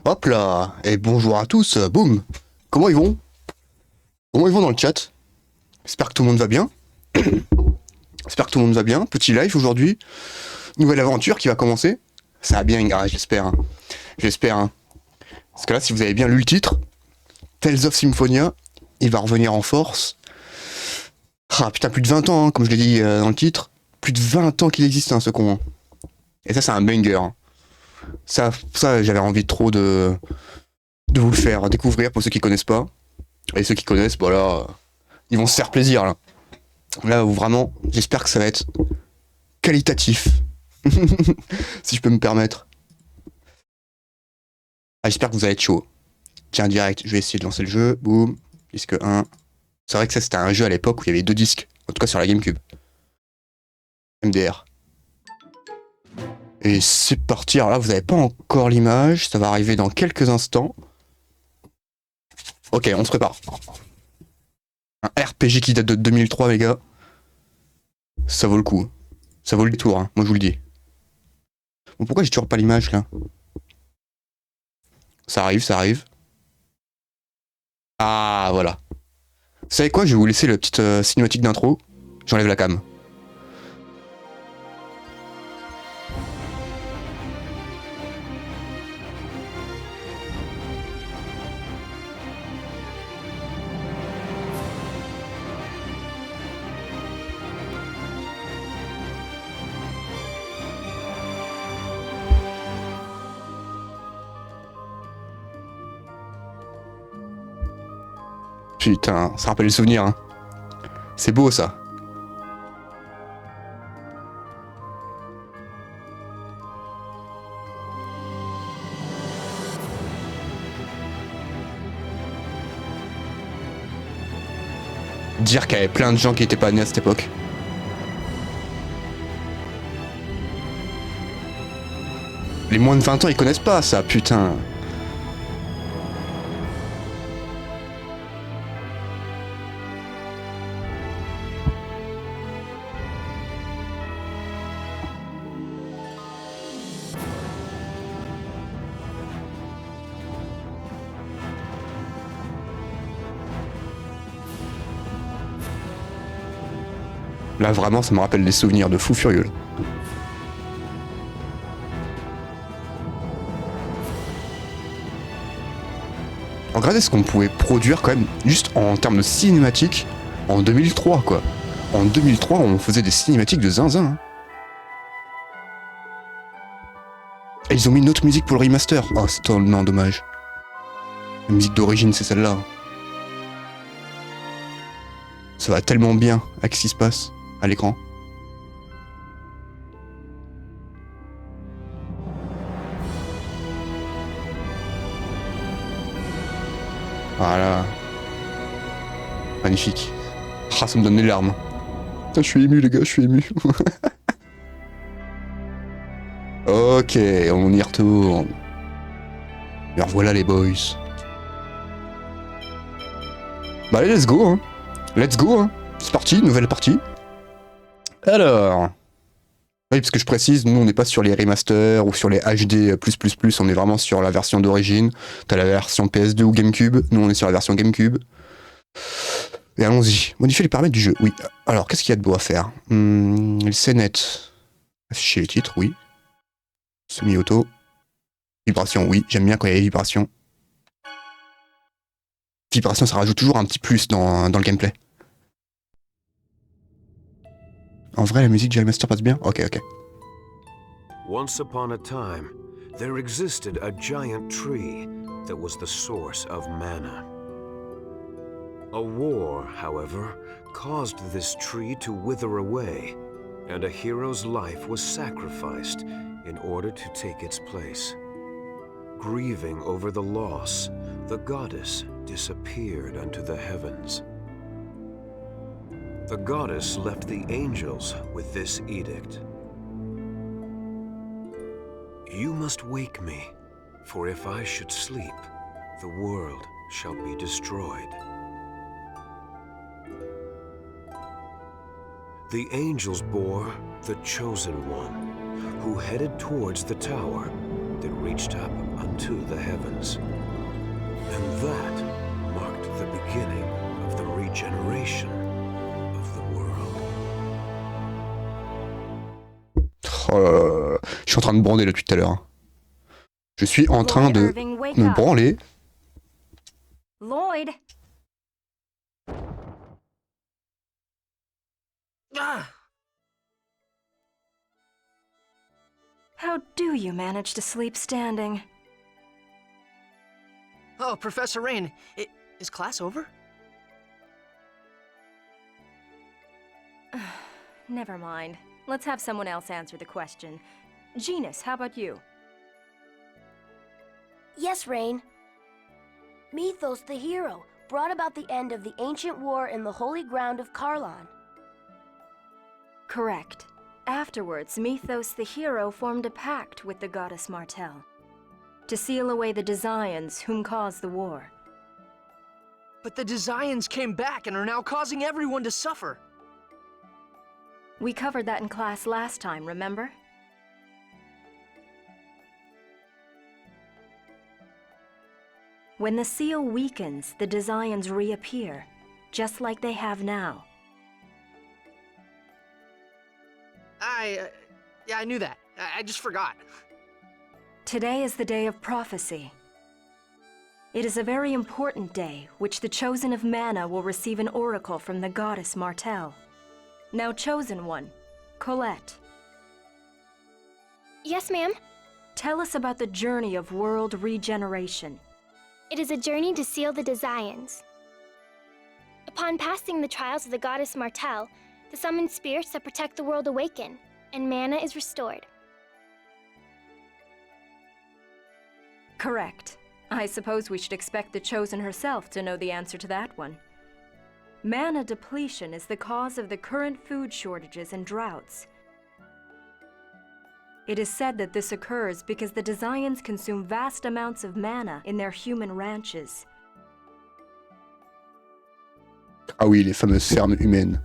Hop là. Et bonjour à tous. Boum. Comment ils vont? Comment ils vont dans le chat? J'espère que tout le monde va bien. J'espère que tout le monde va bien. Petit live aujourd'hui. Nouvelle aventure qui va commencer. Ça va bien, j'espère. Hein. J'espère. Hein. Parce que là, si vous avez bien lu le titre, Tales of Symphonia, il va revenir en force. Ah putain, plus de 20 ans, hein, comme je l'ai dit dans le titre. Plus de 20 ans qu'il existe, hein, ce con. Hein. Et ça, c'est un banger. Hein. Ça j'avais envie trop de vous le faire découvrir pour ceux qui connaissent pas. Et ceux qui connaissent, bah là, ils vont se faire plaisir là. Là où vraiment, j'espère que ça va être qualitatif. Si je peux me permettre. Ah, j'espère que vous allez être chaud. Tiens, direct, je vais essayer de lancer le jeu. Boum. Disque 1. C'est vrai que ça, c'était un jeu à l'époque où il y avait 2 disques. En tout cas sur la GameCube. MDR. Et c'est parti. Alors là, vous n'avez pas encore l'image. Ça va arriver dans quelques instants. Ok, on se prépare. Un RPG qui date de 2003, les gars. Ça vaut le coup. Ça vaut le détour, hein. Moi je vous le dis. Bon, pourquoi j'ai toujours pas l'image là? Ça arrive, ça arrive. Ah, voilà. Vous savez quoi? Je vais vous laisser la petite cinématique d'intro. J'enlève la cam. Putain, ça rappelle le souvenir, hein. C'est beau ça. Dire qu'il y avait plein de gens qui étaient pas nés à cette époque. Les moins de 20 ans, ils connaissent pas ça, putain. Là, vraiment, ça me rappelle des souvenirs de fou furieux. Regardez ce qu'on pouvait produire quand même, juste en termes de cinématiques, en 2003, quoi. En 2003, on faisait des cinématiques de zinzin. Hein. Et ils ont mis une autre musique pour le remaster. Oh, c'est tellement dommage. La musique d'origine, c'est celle-là. Ça va tellement bien avec ce qui se passe à l'écran. Voilà. Magnifique. Ah, ça me donne les larmes. Putain, je suis ému, les gars, je suis ému. Ok, on y retourne. Et revoilà les boys. Bah allez, let's go, hein. Let's go, hein. C'est parti, nouvelle partie. Alors... Oui, parce que je précise, nous on n'est pas sur les remasters ou sur les HD+++, on est vraiment sur la version d'origine. T'as la version PS2 ou GameCube, nous on est sur la version GameCube. Et allons-y. Modifier les paramètres du jeu, oui. Alors, qu'est-ce qu'il y a de beau à faire? Les scénettes. Afficher les titres, oui. Semi-auto. Vibration, oui. J'aime bien quand il y a des vibrations. Vibration, ça rajoute toujours un petit plus dans le gameplay. En vrai, la musique du remaster passe bien? Ok, ok. Once upon a time, there existed a giant tree that was the source of mana. A war, however, caused this tree to wither away, and a hero's life was sacrificed in order to take its place. Grieving over the loss, the goddess disappeared unto the heavens. The goddess left the angels with this edict. You must wake me, for if I should sleep, the world shall be destroyed. The angels bore the Chosen One, who headed towards the tower, that reached up unto the heavens. And that marked the beginning of the regeneration of the world. Oh là là là. Je suis en train de brander là depuis tout à l'heure. Je suis en train de me branler. Lloyd. Ah! How do you manage to sleep standing? Oh, Professor Rain, is class over? Never mind. Let's have someone else answer the question. Genus, how about you? Yes, Rain. Mythos the hero brought about the end of the ancient war in the holy ground of Karlan. Correct. Afterwards, Mythos the hero formed a pact with the goddess Martel to seal away the Desians whom caused the war. But the Desians came back and are now causing everyone to suffer. We covered that in class last time, remember? When the seal weakens, the Desians reappear, just like they have now. Yeah, I knew that. I just forgot. Today is the day of prophecy. It is a very important day, which the Chosen of Mana will receive an oracle from the goddess Martel. Now, Chosen One, Colette. Yes, ma'am. Tell us about the journey of world regeneration. It is a journey to seal the Desians. Upon passing the trials of the goddess Martel, the summoned spirits that protect the world awaken, and mana is restored. Correct. I suppose we should expect the Chosen herself to know the answer to that one. Mana depletion is the cause of the current food shortages and droughts. It is said that this occurs because the Desians consume vast amounts of mana in their human ranches. Ah oui, les fameuses fermes humaines.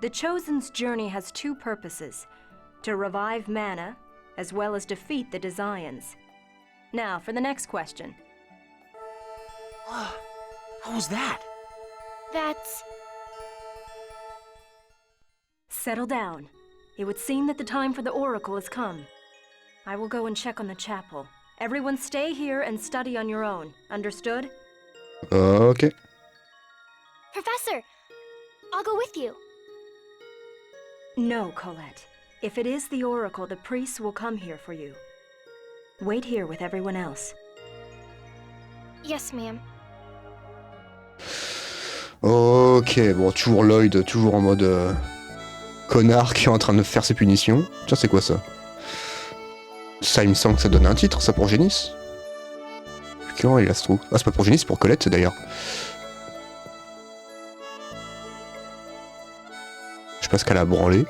The Chosen's journey has two purposes: to revive mana, as well as defeat the Desians. Now, for the next question. What was that? That's... Settle down. It would seem that the time for the oracle has come. I will go and check on the chapel. Everyone stay here and study on your own. Understood? Ok. Professor! I'll go with you. No, Colette. If it is the oracle, the priests will come here for you. Wait here with everyone else. Yes, ma'am. Ok, bon, toujours Lloyd, toujours en mode connard qui est en train de faire ses punitions. Tiens, c'est quoi ça? Ça, il me semble que ça donne un titre, ça, pour Génis. Comment il a se trouve? Ah, c'est pas pour Génis, c'est pour Colette, d'ailleurs. Je sais pas ce qu'elle a branlé.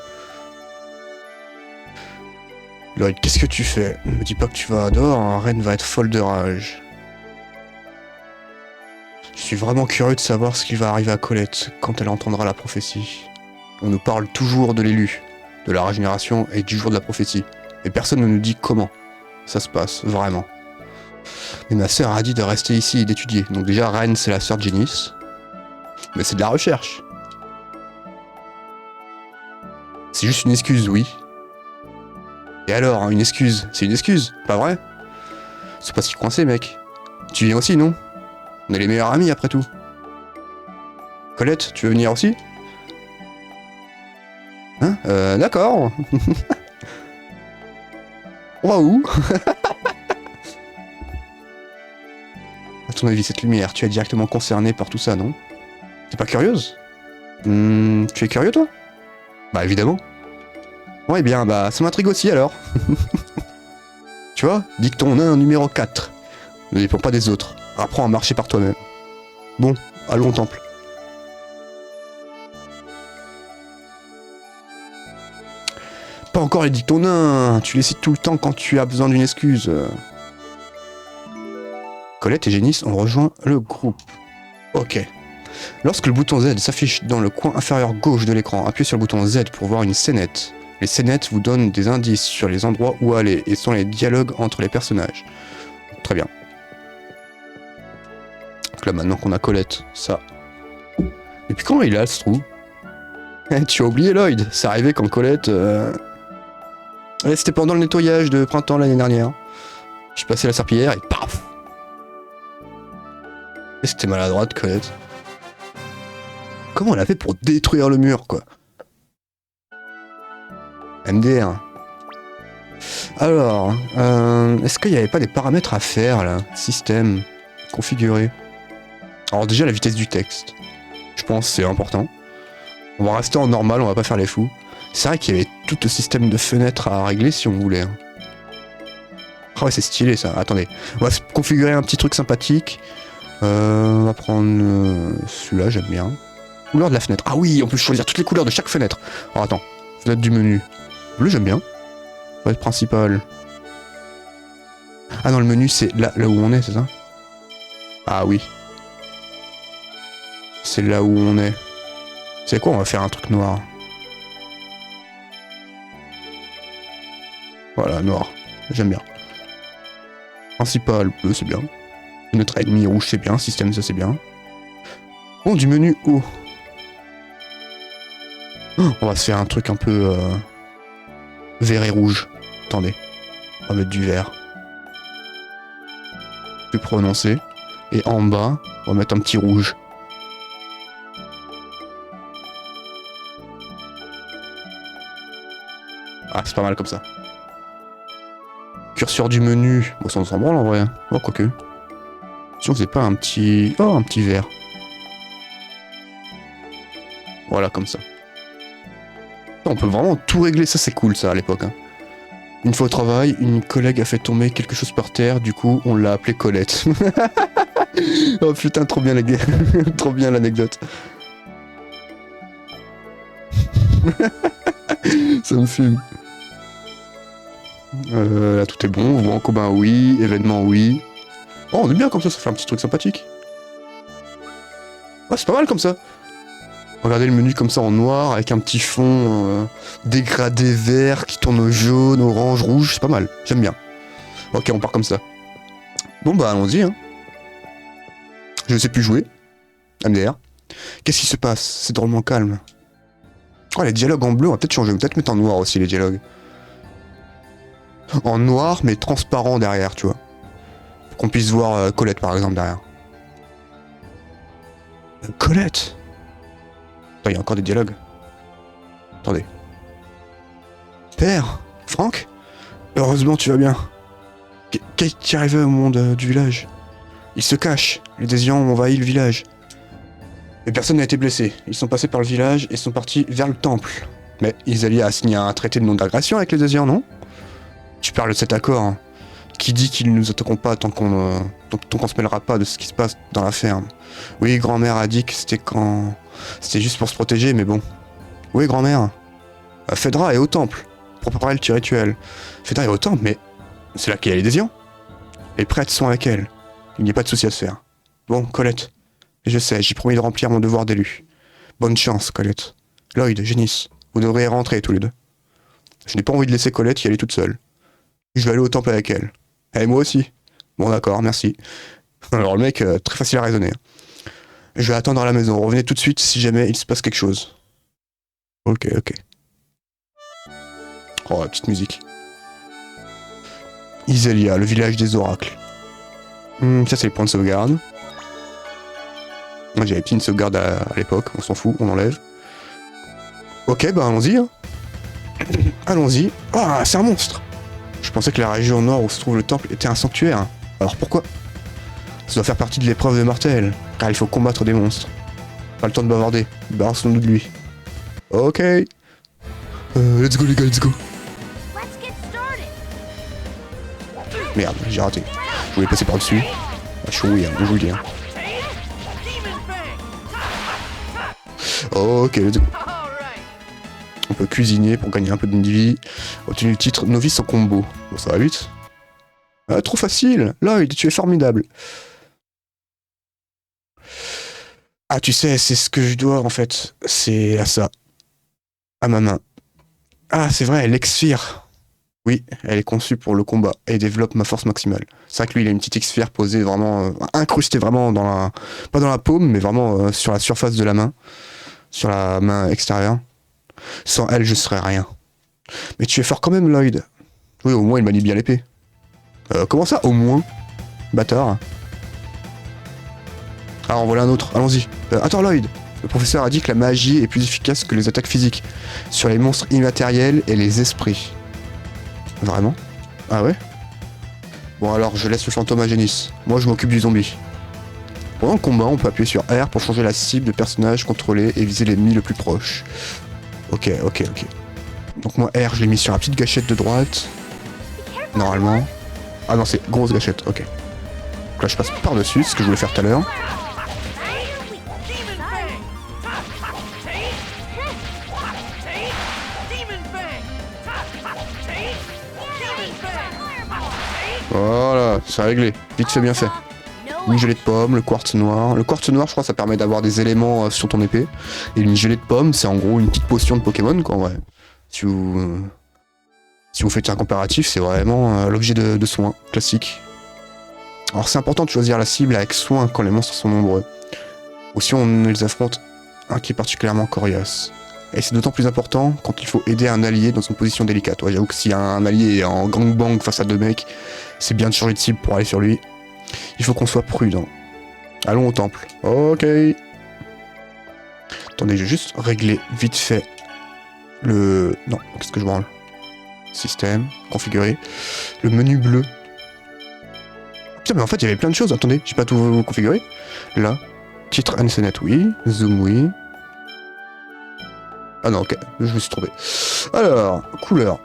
Lloyd, qu'est-ce que tu fais? Ne me dis pas que tu vas dehors, hein. Reine va être folle de rage. Je suis vraiment curieux de savoir ce qui va arriver à Colette quand elle entendra la prophétie. On nous parle toujours de l'élu, de la régénération et du jour de la prophétie. Et personne ne nous dit comment ça se passe, vraiment. Mais ma sœur a dit de rester ici et d'étudier. Donc déjà, Reine, c'est la sœur de Génis. Mais c'est de la recherche. C'est juste une excuse, oui. Et alors, hein, une excuse, c'est une excuse, pas vrai? C'est pas si coincé, mec. Tu viens aussi, non? On est les meilleurs amis, après tout. Colette, tu veux venir aussi? Hein? D'accord. On va où? À ton avis, cette lumière, tu es directement concernée par tout ça, non? T'es pas curieuse? Tu es curieux, toi? Bah, évidemment. Ouais, bien, bah, ça m'intrigue aussi, alors. Tu vois, dis que ton nain numéro 4 ne dépend pas des autres. Apprends à marcher par toi-même. Bon, allons au temple. Pas encore les dictons nains, tu les cites tout le temps quand tu as besoin d'une excuse. Colette et Génis ont rejoint le groupe. Ok. Lorsque le bouton Z s'affiche dans le coin inférieur gauche de l'écran, appuyez sur le bouton Z pour voir une scénette. Les scénettes vous donnent des indices sur les endroits où aller et sont les dialogues entre les personnages. Très bien. Donc là, maintenant qu'on a Colette, ça. Et puis comment il a ce trou? Tu as oublié Lloyd. C'est arrivé quand Colette... Ouais, c'était pendant le nettoyage de printemps l'année dernière. Je suis passé la serpillière et paf. Et c'était maladroite, Colette. Comment elle a fait pour détruire le mur, quoi? MDR. Alors, est-ce qu'il n'y avait pas des paramètres à faire, là? Système. Configurer. Alors déjà, la vitesse du texte. Je pense que c'est important. On va rester en normal, on va pas faire les fous. C'est vrai qu'il y avait tout le système de fenêtres à régler si on voulait. Ah ouais, c'est stylé ça. Attendez, on va se configurer un petit truc sympathique. On va prendre celui-là, j'aime bien. Couleur de la fenêtre. Ah oui, on peut choisir toutes les couleurs de chaque fenêtre. Alors attends, fenêtre du menu. Bleu, j'aime bien. Fenêtre principale. Ah non, le menu c'est là où on est, c'est ça? Ah oui. C'est là où on est. C'est quoi, on va faire un truc noir. Voilà, noir. J'aime bien. Principal, bleu, c'est bien. Notre ennemi rouge, c'est bien. Système, ça, c'est bien. Bon, du menu haut. Oh, on va se faire un truc un peu... vert et rouge. Attendez. On va mettre du vert. Plus prononcé. Et en bas, on va mettre un petit rouge. Ah, c'est pas mal comme ça. Curseur du menu. Bon, ça on s'en branle en vrai. Oh, quoique. Si on faisait pas un petit... Oh, un petit vert. Voilà, comme ça. On peut vraiment tout régler. Ça, c'est cool, ça, à l'époque. Hein. Une fois au travail, une collègue a fait tomber quelque chose par terre. Du coup, on l'a appelée Colette. Oh putain, trop bien, trop bien l'anecdote. Ça me fume. Là tout est bon, voix en commun oui, événement oui. Oh on est bien comme ça fait un petit truc sympathique. Ouais c'est pas mal comme ça. Regardez le menu comme ça en noir avec un petit fond dégradé vert qui tourne au jaune, orange, rouge, c'est pas mal, j'aime bien. Ok on part comme ça. Bon bah allons-y hein. Je ne sais plus jouer. MDR. Qu'est-ce qui se passe? C'est drôlement calme. Oh les dialogues en bleu on va peut-être changer, peut-être mettre en noir aussi les dialogues. En noir mais transparent derrière, tu vois. Pour qu'on puisse voir Colette par exemple derrière. Colette! Attends, il y a encore des dialogues. Attendez. Père! Franck? Heureusement tu vas bien. Qu'est-ce qui est arrivé au monde du village? Ils se cachent. Les désiants ont envahi le village. Mais personne n'a été blessé. Ils sont passés par le village et sont partis vers le temple. Mais Isalia a signé un traité de non-agression avec les désiants, non? Tu parles de cet accord hein, qui dit qu'ils ne nous attaqueront pas tant qu'on se mêlera pas de ce qui se passe dans la ferme. Oui, grand-mère a dit que c'était juste pour se protéger, mais bon. Oui, grand-mère. Phaedra est au temple pour préparer le petit rituel. Phaedra est au temple, mais c'est là qu'il y a les désiants. Les prêtres sont avec elle. Il n'y a pas de souci à se faire. Bon, Colette, je sais, j'ai promis de remplir mon devoir d'élu. Bonne chance, Colette. Lloyd, Génis, vous devriez rentrer tous les deux. Je n'ai pas envie de laisser Colette y aller toute seule. Je vais aller au temple avec elle. Et moi aussi. Bon d'accord, merci. Alors le mec, très facile à raisonner. Je vais attendre à la maison, revenez tout de suite si jamais il se passe quelque chose. Ok. Oh, la petite musique. Iselia, le village des oracles. Ça c'est les points de sauvegarde. Moi j'avais pris une sauvegarde à l'époque, on s'en fout, on enlève. Ok, bah allons-y. Hein. Allons-y. Ah, c'est un monstre. Je pensais que la région nord où se trouve le temple était un sanctuaire. Alors pourquoi? Ça doit faire partie de l'épreuve de Martel, car il faut combattre des monstres. Pas le temps de bavarder, barrons-nous de lui. Ok. Let's go les gars, let's go. Merde, j'ai raté. Je voulais passer par-dessus. Ah, je suis rouillé, je vous le dis. Hein. Ok, let's go. On peut cuisiner pour gagner un peu de vie. Obtenir le titre novice en combo. Bon, ça va vite. Trop facile. Lloyd, tu es formidable. Ah, tu sais, c'est ce que je dois en fait. C'est à ça. À ma main. Ah, c'est vrai, l'ex-sphere. Oui, elle est conçue pour le combat et développe ma force maximale. C'est vrai que lui, il a une petite X-sphere posée vraiment, incrustée vraiment dans la, pas dans la paume, mais vraiment sur la surface de la main, sur la main extérieure. Sans elle, je serais rien. Mais tu es fort quand même, Lloyd. Oui, au moins, il manie bien l'épée. Comment ça, au moins? Bâtard. Ah, en voilà un autre, allons-y. Attends, Lloyd. Le professeur a dit que la magie est plus efficace que les attaques physiques sur les monstres immatériels et les esprits. Vraiment? Ah ouais? Bon alors, je laisse le fantôme à Génis. Moi, je m'occupe du zombie. Pendant le combat, on peut appuyer sur R pour changer la cible de personnage, contrôler et viser l'ennemi le plus proche. Ok. Donc moi, R, je l'ai mis sur la petite gâchette de droite. Normalement. Ah non, c'est grosse gâchette, ok. Donc là, je passe par-dessus, ce que je voulais faire tout à l'heure. Voilà, c'est réglé. Vite fait, bien fait. Une gelée de pomme, le quartz noir. Le quartz noir, je crois, ça permet d'avoir des éléments sur ton épée. Et une gelée de pomme, c'est en gros une petite potion de Pokémon, quoi, en vrai. Si vous faites un comparatif, c'est vraiment l'objet de soin, classique. Alors c'est important de choisir la cible avec soin quand les monstres sont nombreux. Ou si on les affronte un qui est particulièrement coriace. Et c'est d'autant plus important quand il faut aider un allié dans une position délicate. Ouais, j'avoue que si un allié est en gangbang face à deux mecs, c'est bien de changer de cible pour aller sur lui. Il faut qu'on soit prudent. Allons au temple. Ok. Attendez, je vais juste régler vite fait le... Non, qu'est-ce que je branle? Système, configurer. Le menu bleu. Putain, mais en fait, il y avait plein de choses. Attendez, j'ai pas tout configuré. Là, titre NCNet, oui. Zoom, oui. Ah non, ok, je me suis trompé. Alors, couleur.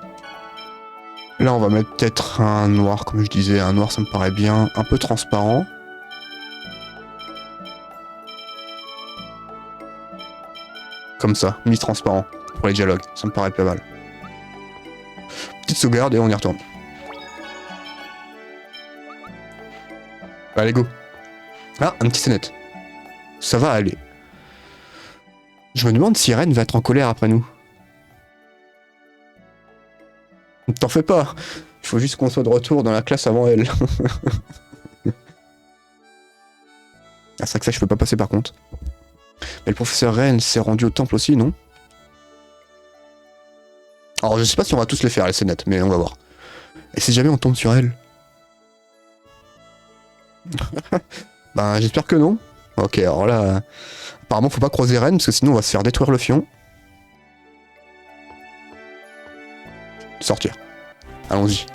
Là, on va mettre peut-être un noir, comme je disais. Un noir, ça me paraît bien. Un peu transparent. Comme ça, mi-transparent. Pour les dialogues, ça me paraît pas mal. Petite sauvegarde et on y retourne. Allez, go. Ah, un petit scénette. Ça va aller. Je me demande si Ren va être en colère après nous. T'en fais pas. Il faut juste qu'on soit de retour dans la classe avant elle. Ah, c'est vrai que ça, je peux pas passer par contre. Mais le professeur Ren s'est rendu au temple aussi, non? Alors, je sais pas si on va tous les faire, les scénettes, mais on va voir. Et si jamais on tombe sur elle? Ben, j'espère que non. Ok, alors là... Apparemment, faut pas croiser Ren, parce que sinon on va se faire détruire le fion. Sortir. Allons-y.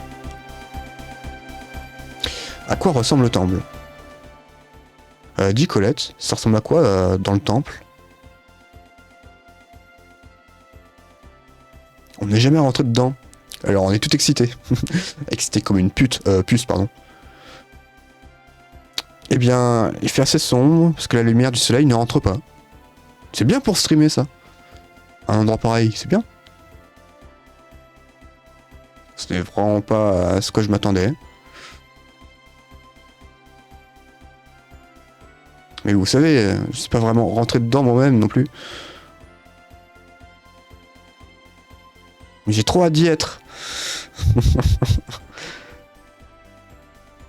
À quoi ressemble le temple? Dis Colette, ça ressemble à quoi dans le temple? On n'est jamais rentré dedans. Alors on est tout excité. Excité comme une puce, pardon. Eh bien, il fait assez sombre, parce que la lumière du soleil ne rentre pas. C'est bien pour streamer, ça. Un endroit pareil, c'est bien. Ce n'est vraiment pas à ce que je m'attendais. Mais vous savez, je suis pas vraiment rentré dedans moi-même non plus. Mais j'ai trop hâte d'y être.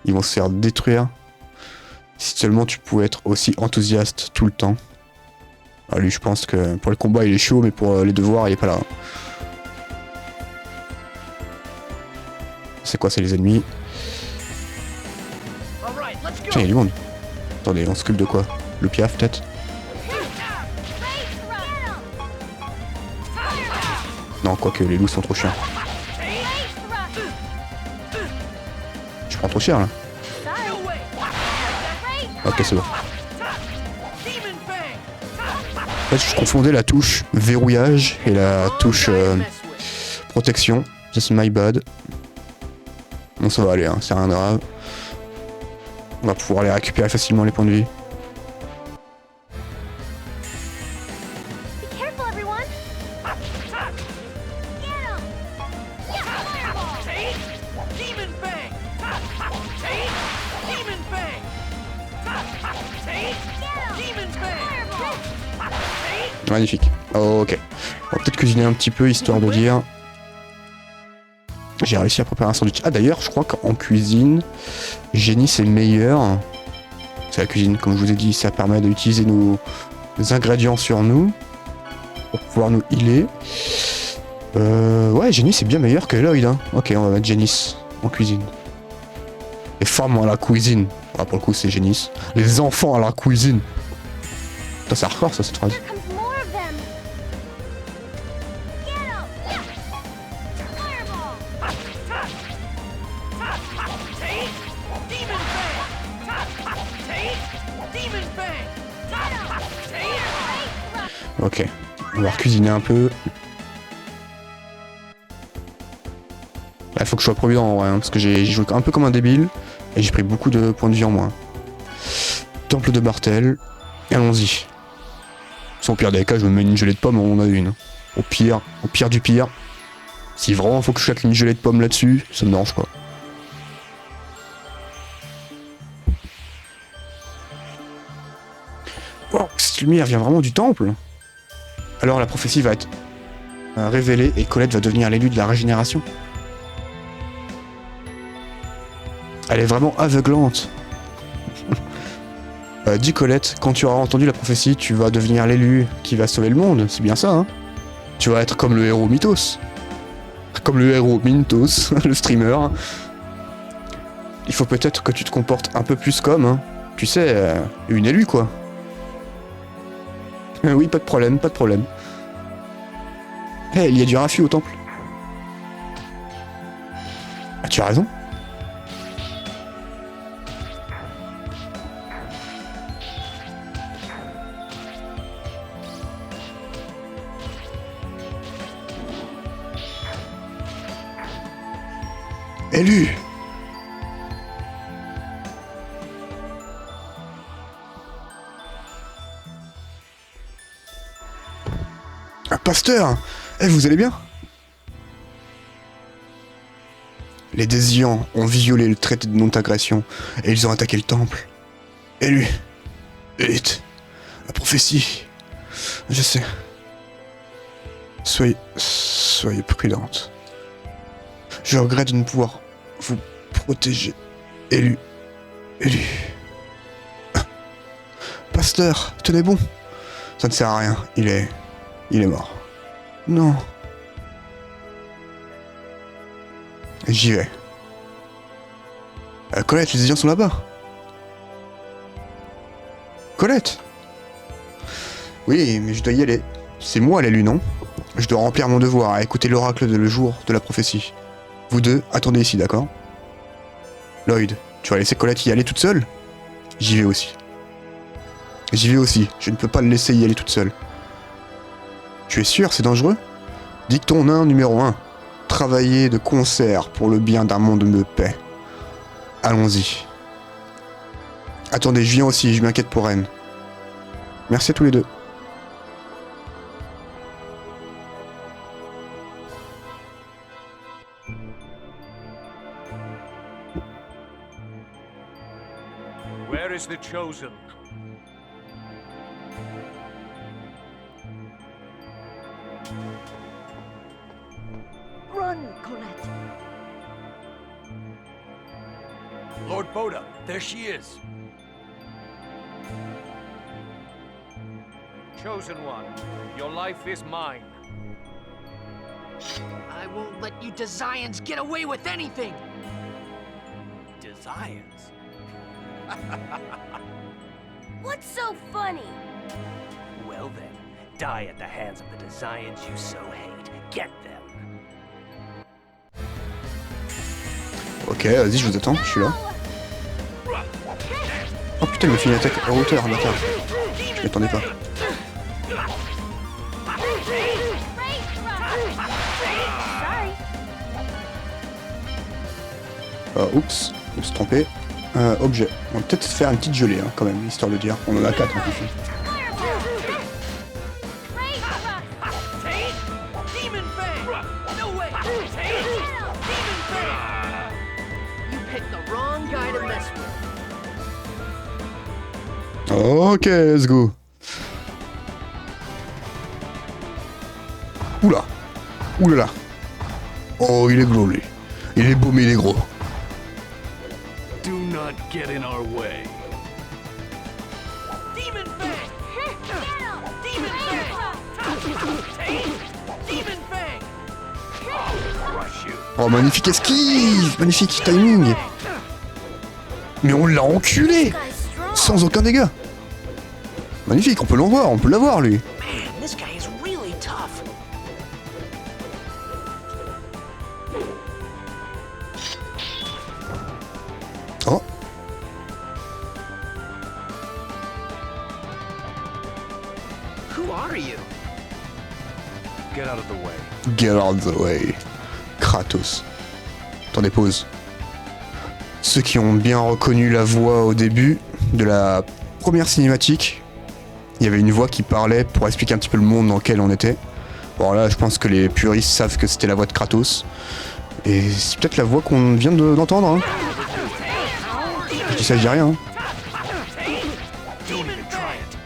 Ils vont se faire détruire. Si seulement tu pouvais être aussi enthousiaste tout le temps. Ah, lui, je pense que pour le combat, il est chaud, mais pour les devoirs, il est pas là. C'est quoi, c'est les ennemis? Tiens, il y a du monde. Attendez, on s'occupe de quoi? Le piaf, peut-être? Non, quoique, les loups sont trop chiants. Je prends trop cher, là. Ok, c'est bon. En fait, je confondais la touche verrouillage et la touche protection. That's my bad. Bon, ça va aller, hein, c'est rien de grave. On va pouvoir aller récupérer facilement les points de vie. Magnifique. Ok. On va peut-être cuisiner un petit peu, histoire de dire. J'ai réussi à préparer un sandwich. Ah d'ailleurs, je crois qu'en cuisine, Génie c'est meilleur. C'est la cuisine, comme je vous ai dit, ça permet d'utiliser nos ingrédients sur nous pour pouvoir nous healer. Ouais, Génie c'est bien meilleur que Lloyd. Hein. Ok, on va mettre Génie en cuisine. Les femmes à la cuisine. Ah, pour le coup, c'est Génie. Les enfants à la cuisine. Putain, c'est hardcore ça, cette phrase. Here comes more of them. Get 'em! Fireball! Demon Fang! Demon Fang! Ok, on va cuisiner un peu. Là, il faut que je sois prudent en vrai, hein, parce que j'ai joué un peu comme un débile et j'ai pris beaucoup de points de vie en moins. Temple de Bartel, allons-y. Sans pire des cas, je me mets une gelée de pomme, on en a une. Au pire du pire. Si vraiment faut que je claque une gelée de pomme là-dessus, ça me dérange pas. Oh, cette lumière vient vraiment du temple. Alors la prophétie va être révélée et Colette va devenir l'élu de la régénération. Elle est vraiment aveuglante. Dis Colette, quand tu auras entendu la prophétie, tu vas devenir l'élu qui va sauver le monde. C'est bien ça, hein? Tu vas être comme le héros Mythos. Comme le héros Mintos, le streamer. Il faut peut-être que tu te comportes un peu plus comme, hein. Tu sais, une élue, quoi. Oui, pas de problème, pas de problème. Hé, il y a du raffut au temple. Ah, tu as raison. Élu. Un pasteur. Eh, vous allez bien? Les Désians ont violé le traité de non-agression et ils ont attaqué le temple. Élu. Élite. La prophétie. Je sais. Soyez prudente. Je regrette de ne pouvoir vous protéger. Élu. Pasteur, tenez bon. Ça ne sert à rien. Il est mort. Non. J'y vais. Colette, les Désians sont là-bas. Colette. Oui, mais je dois y aller. C'est moi l'élu, non? Je dois remplir mon devoir à écouter l'oracle de le jour de la prophétie. Vous deux, attendez ici, d'accord? Lloyd, tu vas laisser Colette y aller toute seule? J'y vais aussi. Je ne peux pas le laisser y aller toute seule. Tu es sûr, c'est dangereux? Dicton nain numéro 1. Travailler de concert pour le bien d'un monde de paix. Allons-y. Attendez, je viens aussi, je m'inquiète pour Ren. Merci à tous les deux. Where is the chosen? Run, Colette. Lord Boda, there she is. Chosen one, your life is mine. I won't let you Desians get away with anything! Desires? What's so funny? Well then, die at the hands of the Desians you so hate. Get them. Ok, vas-y, je vous attends, je suis là. Oh putain, il me fait une attaque à hauteur, bâtard. Je m'attendais pas. Oups, trompé. Objet. On va peut-être faire une petite gelée, hein, quand même, histoire de dire. On en a 4 en plus. Demon Fang! No way! Demon Fang! You picked the wrong guy to mess with. Ok, let's go. Oula. Oulala. Oh, il est gros, lui. Il est beau, mais il est gros. Do not get in our way. Demon Fang! Demon Fang! Demon Fang! Crush you. Oh, magnifique esquive! Magnifique timing! Mais on l'a enculé! Guy's strong. Sans aucun dégât! Magnifique, on peut l'en on peut l'avoir lui! Man, this guy is really tough. Oh! Who are you? Get out of the way. Get out of the way. Kratos. Attendez, pause. Ceux qui ont bien reconnu la voix au début de la première cinématique, il y avait une voix qui parlait pour expliquer un petit peu le monde dans lequel on était. Bon là, je pense que les puristes savent que c'était la voix de Kratos. Et c'est peut-être la voix qu'on vient d'entendre. Hein. Je dis ça, je dis rien. Hein. Don't even try it.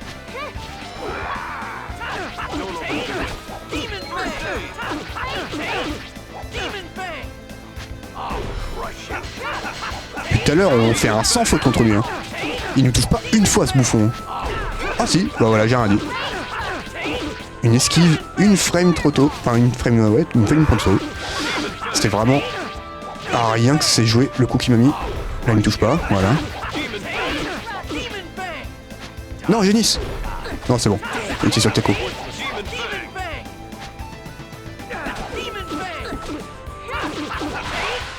Demon Fang! Demon Fang! Crush you. Depuis tout à l'heure, on fait un sans faute contre lui. Hein. Il nous touche pas une fois ce bouffon. Hein. Ah si, bah voilà, j'ai rien dit. Une esquive, une frame trop tôt. Enfin, une frame, ouais, une frame trop tôt. C'était vraiment à rien que c'est joué le coup qu'il m'a mis. Là, il me touche pas, voilà. Demon Fang! Non, Génis. Non, c'est bon. Il était sur le teco. Demon Fang! Demon Fang!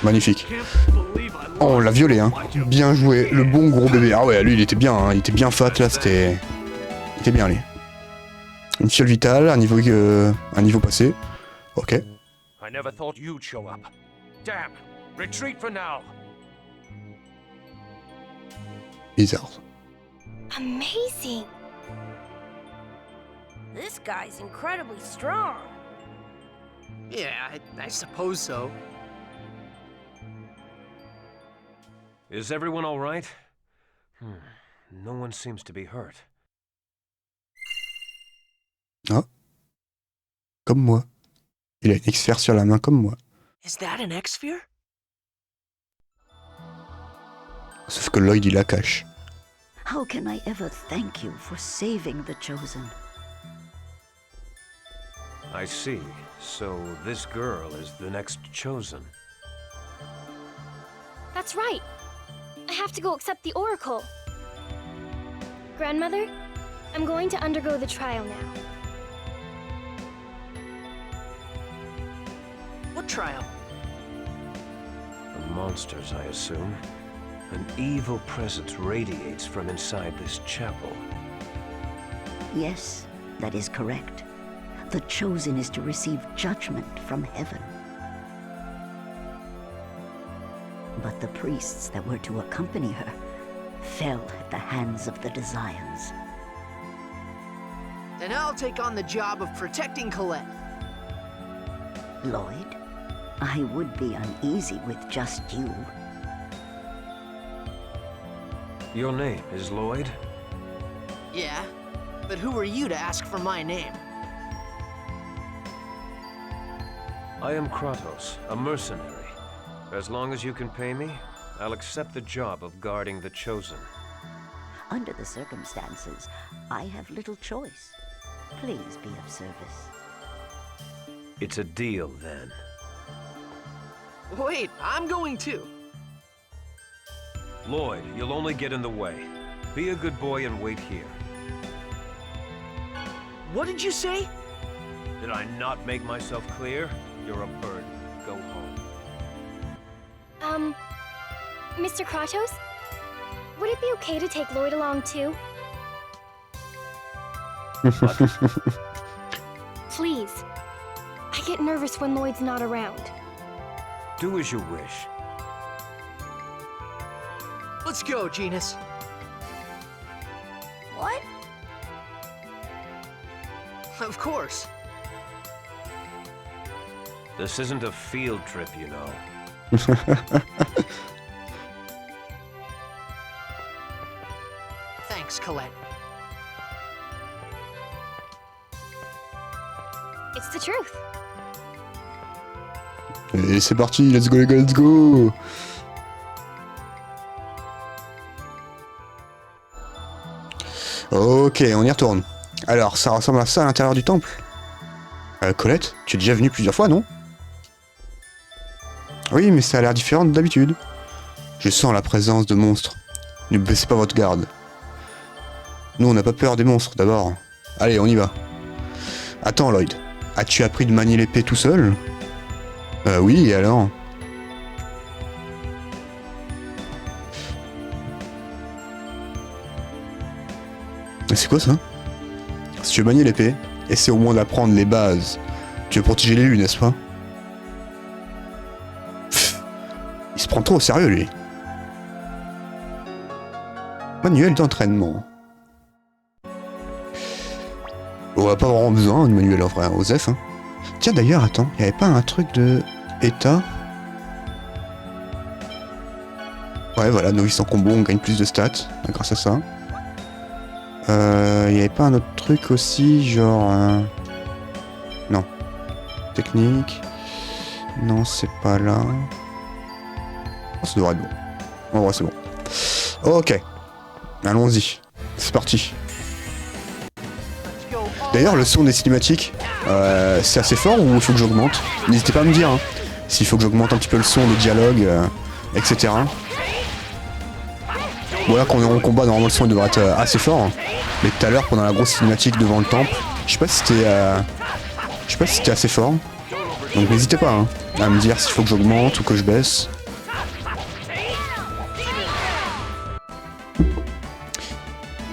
Magnifique. Believe I Oh, on l'a violé, hein. Bien joué. Le bon gros bébé. Ah ouais, lui, il était bien, hein. Il était bien fat, là, c'était... Il était bien, lui. Une fiole vitale, un niveau passé. Ok. I never thought you'd show up. Damn. Retreat for now. Bizarre. Amazing. This guy's incredibly strong. Yeah, I suppose so. Is everyone all right? No one seems to be hurt. Ah. Comme moi. Il a une X-Sphere sur la main comme moi. Is that an X-Sphere? Sauf que Lloyd, il la cache. How can I ever thank you for saving the Chosen? I see. So this girl is the next chosen. That's right. I have to go accept the Oracle. Grandmother, I'm going to undergo the trial now. What trial? The monsters, I assume. An evil presence radiates from inside this chapel. Yes, that is correct. The Chosen is to receive judgment from heaven. But the priests that were to accompany her fell at the hands of the Desians. Then I'll take on the job of protecting Colette. Lloyd, I would be uneasy with just you. Your name is Lloyd? Yeah, but who are you to ask for my name? I am Kratos, a mercenary. As long as you can pay me, I'll accept the job of guarding the Chosen. Under the circumstances, I have little choice. Please be of service. It's a deal, then. Wait, I'm going too. Lloyd, you'll only get in the way. Be a good boy and wait here. What did you say? Did I not make myself clear? You're a burden. Go home. Mr. Kratos? Would it be okay to take Lloyd along too? Please. I get nervous when Lloyd's not around. Do as you wish. Let's go, Genus. What? Of course. This isn't a field trip, you know. Thanks, Colette. It's the truth. Et c'est parti, let's go les gars, let's go. Ok, on y retourne. Alors, ça ressemble à ça à l'intérieur du temple. Colette, tu es déjà venue plusieurs fois, non? Oui, mais ça a l'air différent d'habitude. Je sens la présence de monstres. Ne baissez pas votre garde. Nous, on n'a pas peur des monstres, d'abord. Allez, on y va. Attends, Lloyd. As-tu appris de manier l'épée tout seul? Oui, et alors? C'est quoi ça? Si tu veux manier l'épée, essaie au moins d'apprendre les bases. Tu veux protéger l'élu, n'est-ce pas? Pff, il se prend trop au sérieux, lui. Manuel d'entraînement. On a pas vraiment besoin de manuel en vrai, Osef. Hein. Tiens d'ailleurs, attends, il n'y avait pas un truc de état? Ouais, voilà, novice en combo, on gagne plus de stats grâce à ça. Il n'y avait pas un autre truc aussi, genre... Non. Technique. Non, c'est pas là. Oh, ça devrait être bon. En vrai, c'est bon. Ok. Allons-y. C'est parti. D'ailleurs, le son des cinématiques, c'est assez fort ou il faut que j'augmente? N'hésitez pas à me dire hein, s'il faut que j'augmente un petit peu le son, les dialogues, etc. Bon là, quand on est en combat, normalement le son il devrait être assez fort. Mais tout à l'heure, pendant la grosse cinématique devant le temple, je sais pas si c'était assez fort. Donc n'hésitez pas hein, à me dire s'il faut que j'augmente ou que je baisse.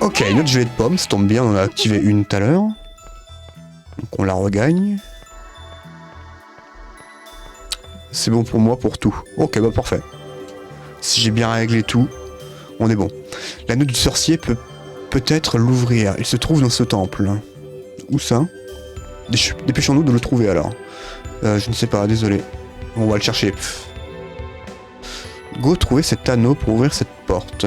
Ok, une autre gelée de pommes, ça tombe bien, on en a activé une tout à l'heure. Donc on la regagne. C'est bon pour moi pour tout. Ok, bah parfait. Si j'ai bien réglé tout, on est bon. L'anneau du sorcier peut peut-être l'ouvrir. Il se trouve dans ce temple. Où ça? Dépêchons-nous de le trouver alors. Je ne sais pas, désolé. On va le chercher. Pff. Go trouver cet anneau pour ouvrir cette porte.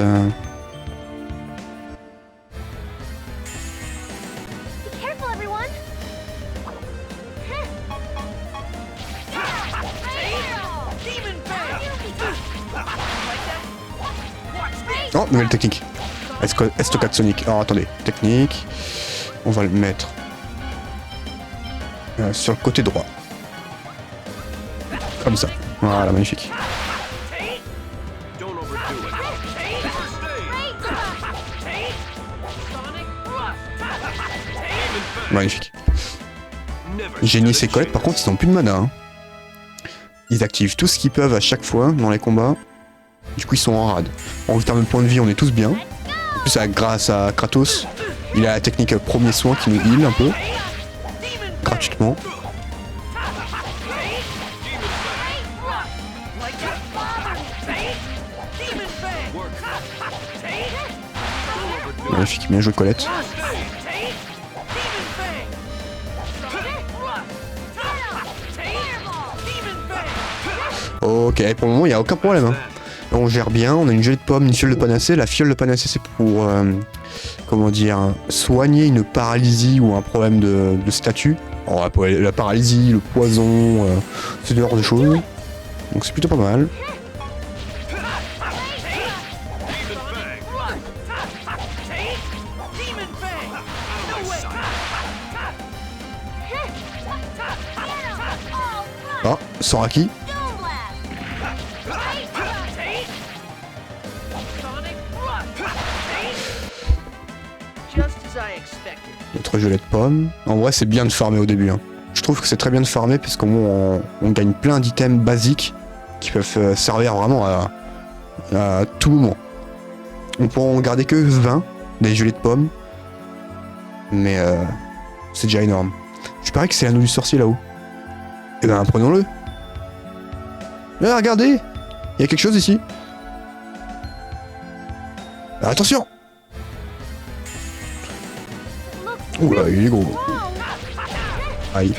Oh, nouvelle technique. Estocade Sonic. Alors attendez, technique. On va le mettre sur le côté droit. Comme ça. Voilà, magnifique. Magnifique. Génie et Colette, par contre, ils n'ont plus de mana. Hein. Ils activent tout ce qu'ils peuvent à chaque fois dans les combats. Du coup, ils sont en rade. En termes de points de vie, on est tous bien. En plus, grâce à Kratos, il a la technique premier soin qui nous heal un peu. Gratuitement. Magnifique, bien joué Colette. Ok, pour le moment, il n'y a aucun problème. Hein. On gère bien, on a une gelée de pomme, une fiole de panacée. La fiole de panacée, c'est pour, comment dire, soigner une paralysie ou un problème de statut. Alors, la paralysie, le poison, ce genre de choses. Donc c'est plutôt pas mal. Ah, Soraki. Notre gelée de pomme. En vrai, c'est bien de farmer au début. Hein. Je trouve que c'est très bien de farmer puisqu'au moins on gagne plein d'items basiques qui peuvent servir vraiment à tout moment. On pourra en garder que 20 des gelées de pommes. Mais c'est déjà énorme. Je parie que c'est l'anneau du sorcier là-haut. Eh ben, prenons-le. Là, regardez. Il y a quelque chose ici. Attention. Oula, il est gros. Aïe.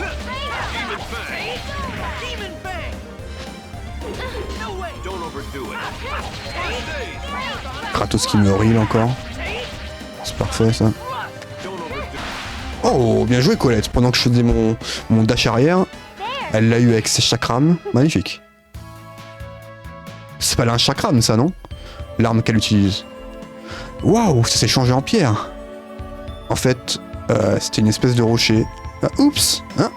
Kratos qui me heal encore. C'est parfait ça. Oh, bien joué Colette. Pendant que je faisais mon dash arrière, Elle l'a eu avec ses chakrams. Magnifique. C'est pas un chakram, ça, non? L'arme qu'elle utilise. Waouh, ça s'est changé en pierre. En fait, c'était une espèce de rocher. Ah, oups, hein?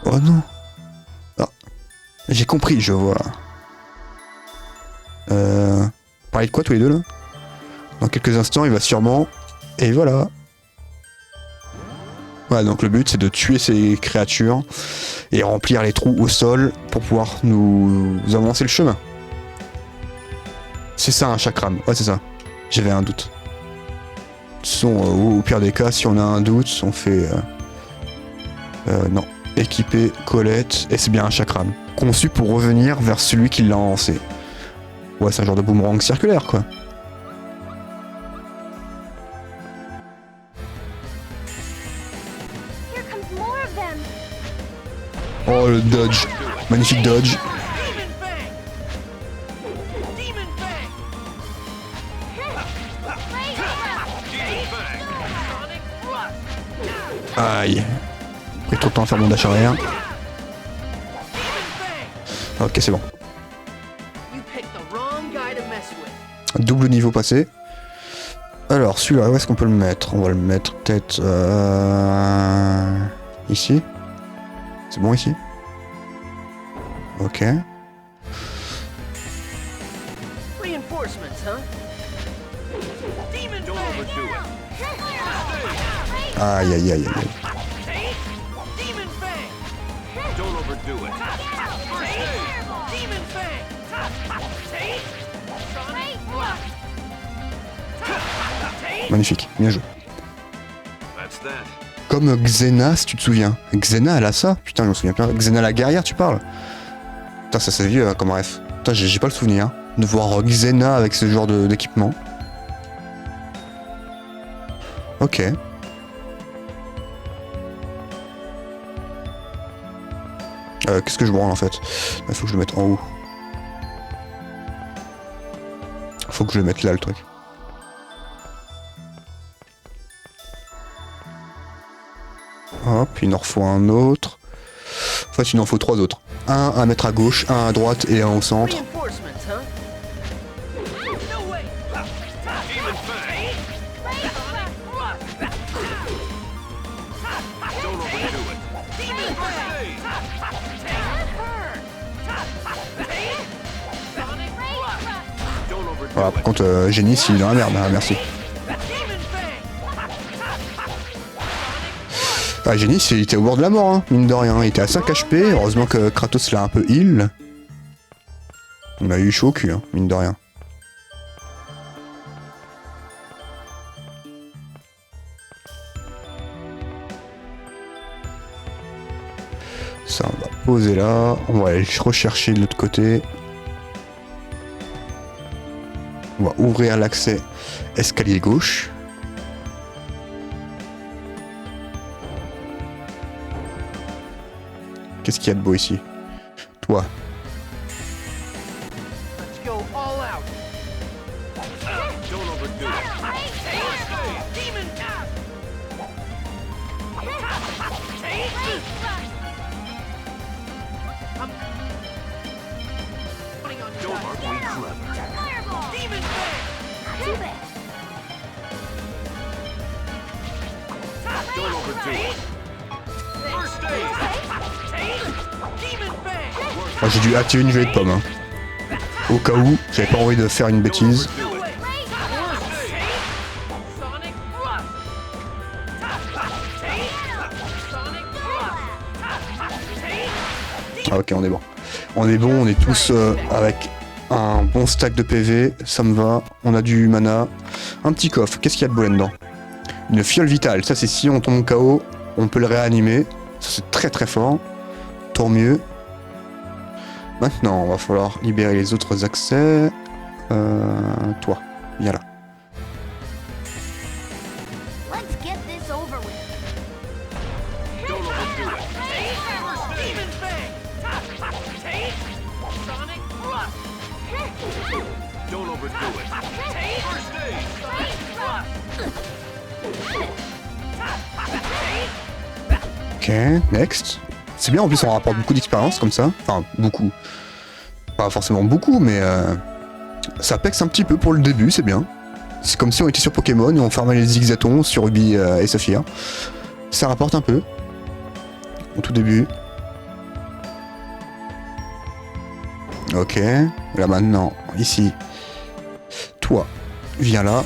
Oh non. Ah, j'ai compris, je vois. Parlez de quoi tous les deux là? Dans quelques instants, il va sûrement... Et voilà. Voilà, donc le but c'est de tuer ces créatures et remplir les trous au sol pour pouvoir nous avancer le chemin. C'est ça un chakram, ouais c'est ça. J'avais un doute. De toute façon, au pire des cas, si on a un doute, on fait... non. Équipé, Colette, et c'est bien un chakram. Conçu pour revenir vers celui qui l'a lancé. Ouais, c'est un genre de boomerang circulaire quoi. Oh le dodge, magnifique dodge. Aïe. Pris trop de temps à faire mon dash arrière. Ok c'est bon. Double niveau passé. Alors celui-là, où est-ce qu'on peut le mettre? On va le mettre peut-être ici. C'est bon ici? Ok. Aïe aïe aïe aïe. Magnifique, bien joué. Comme Xena, si tu te souviens. Xena, elle a ça? Putain, je me souviens plus. Xena la guerrière, tu parles? Putain, ça c'est vieux comme ref. Putain, j'ai pas le souvenir de voir Xena avec ce genre d'équipement. Ok. Qu'est-ce que je branle en fait? Il faut que je le mette en haut. Faut que je le mette là le truc. Hop, il en faut un autre. En fait, il en faut 3 autres. Un à mettre à gauche, un à droite et un au centre. Voilà, par contre, Génis, il est dans la merde, hein, merci. Ah, Génis, il était au bord de la mort, hein, mine de rien. Il était à 5 HP, heureusement que Kratos l'a un peu heal. On a eu chaud au cul, hein, mine de rien. Ça, on va poser là. On va aller rechercher de l'autre côté. On va ouvrir l'accès escalier gauche. Qu'est-ce qu'il y a de beau ici? Toi. Oh, j'ai dû activer une gelée de pomme. Hein. Au cas où, j'avais pas envie de faire une bêtise. Ah ok, on est bon. On est bon, on est tous avec un bon stack de PV, ça me va. On a du mana. Un petit coffre, qu'est-ce qu'il y a de beau là-dedans? Une fiole vitale, ça c'est si on tombe KO, on peut le réanimer. Ça c'est très très fort. Tant mieux. Maintenant, on va falloir libérer les autres accès. Toi, viens là. Ok, next. C'est bien, en plus on rapporte beaucoup d'expérience comme ça. Enfin, beaucoup. Pas forcément beaucoup, mais ça pexe un petit peu pour le début, c'est bien. C'est comme si on était sur Pokémon et on fermait les zigzatons sur Ruby et Saphir. Ça rapporte un peu. Au tout début. Ok, là maintenant, ici. Toi, viens là.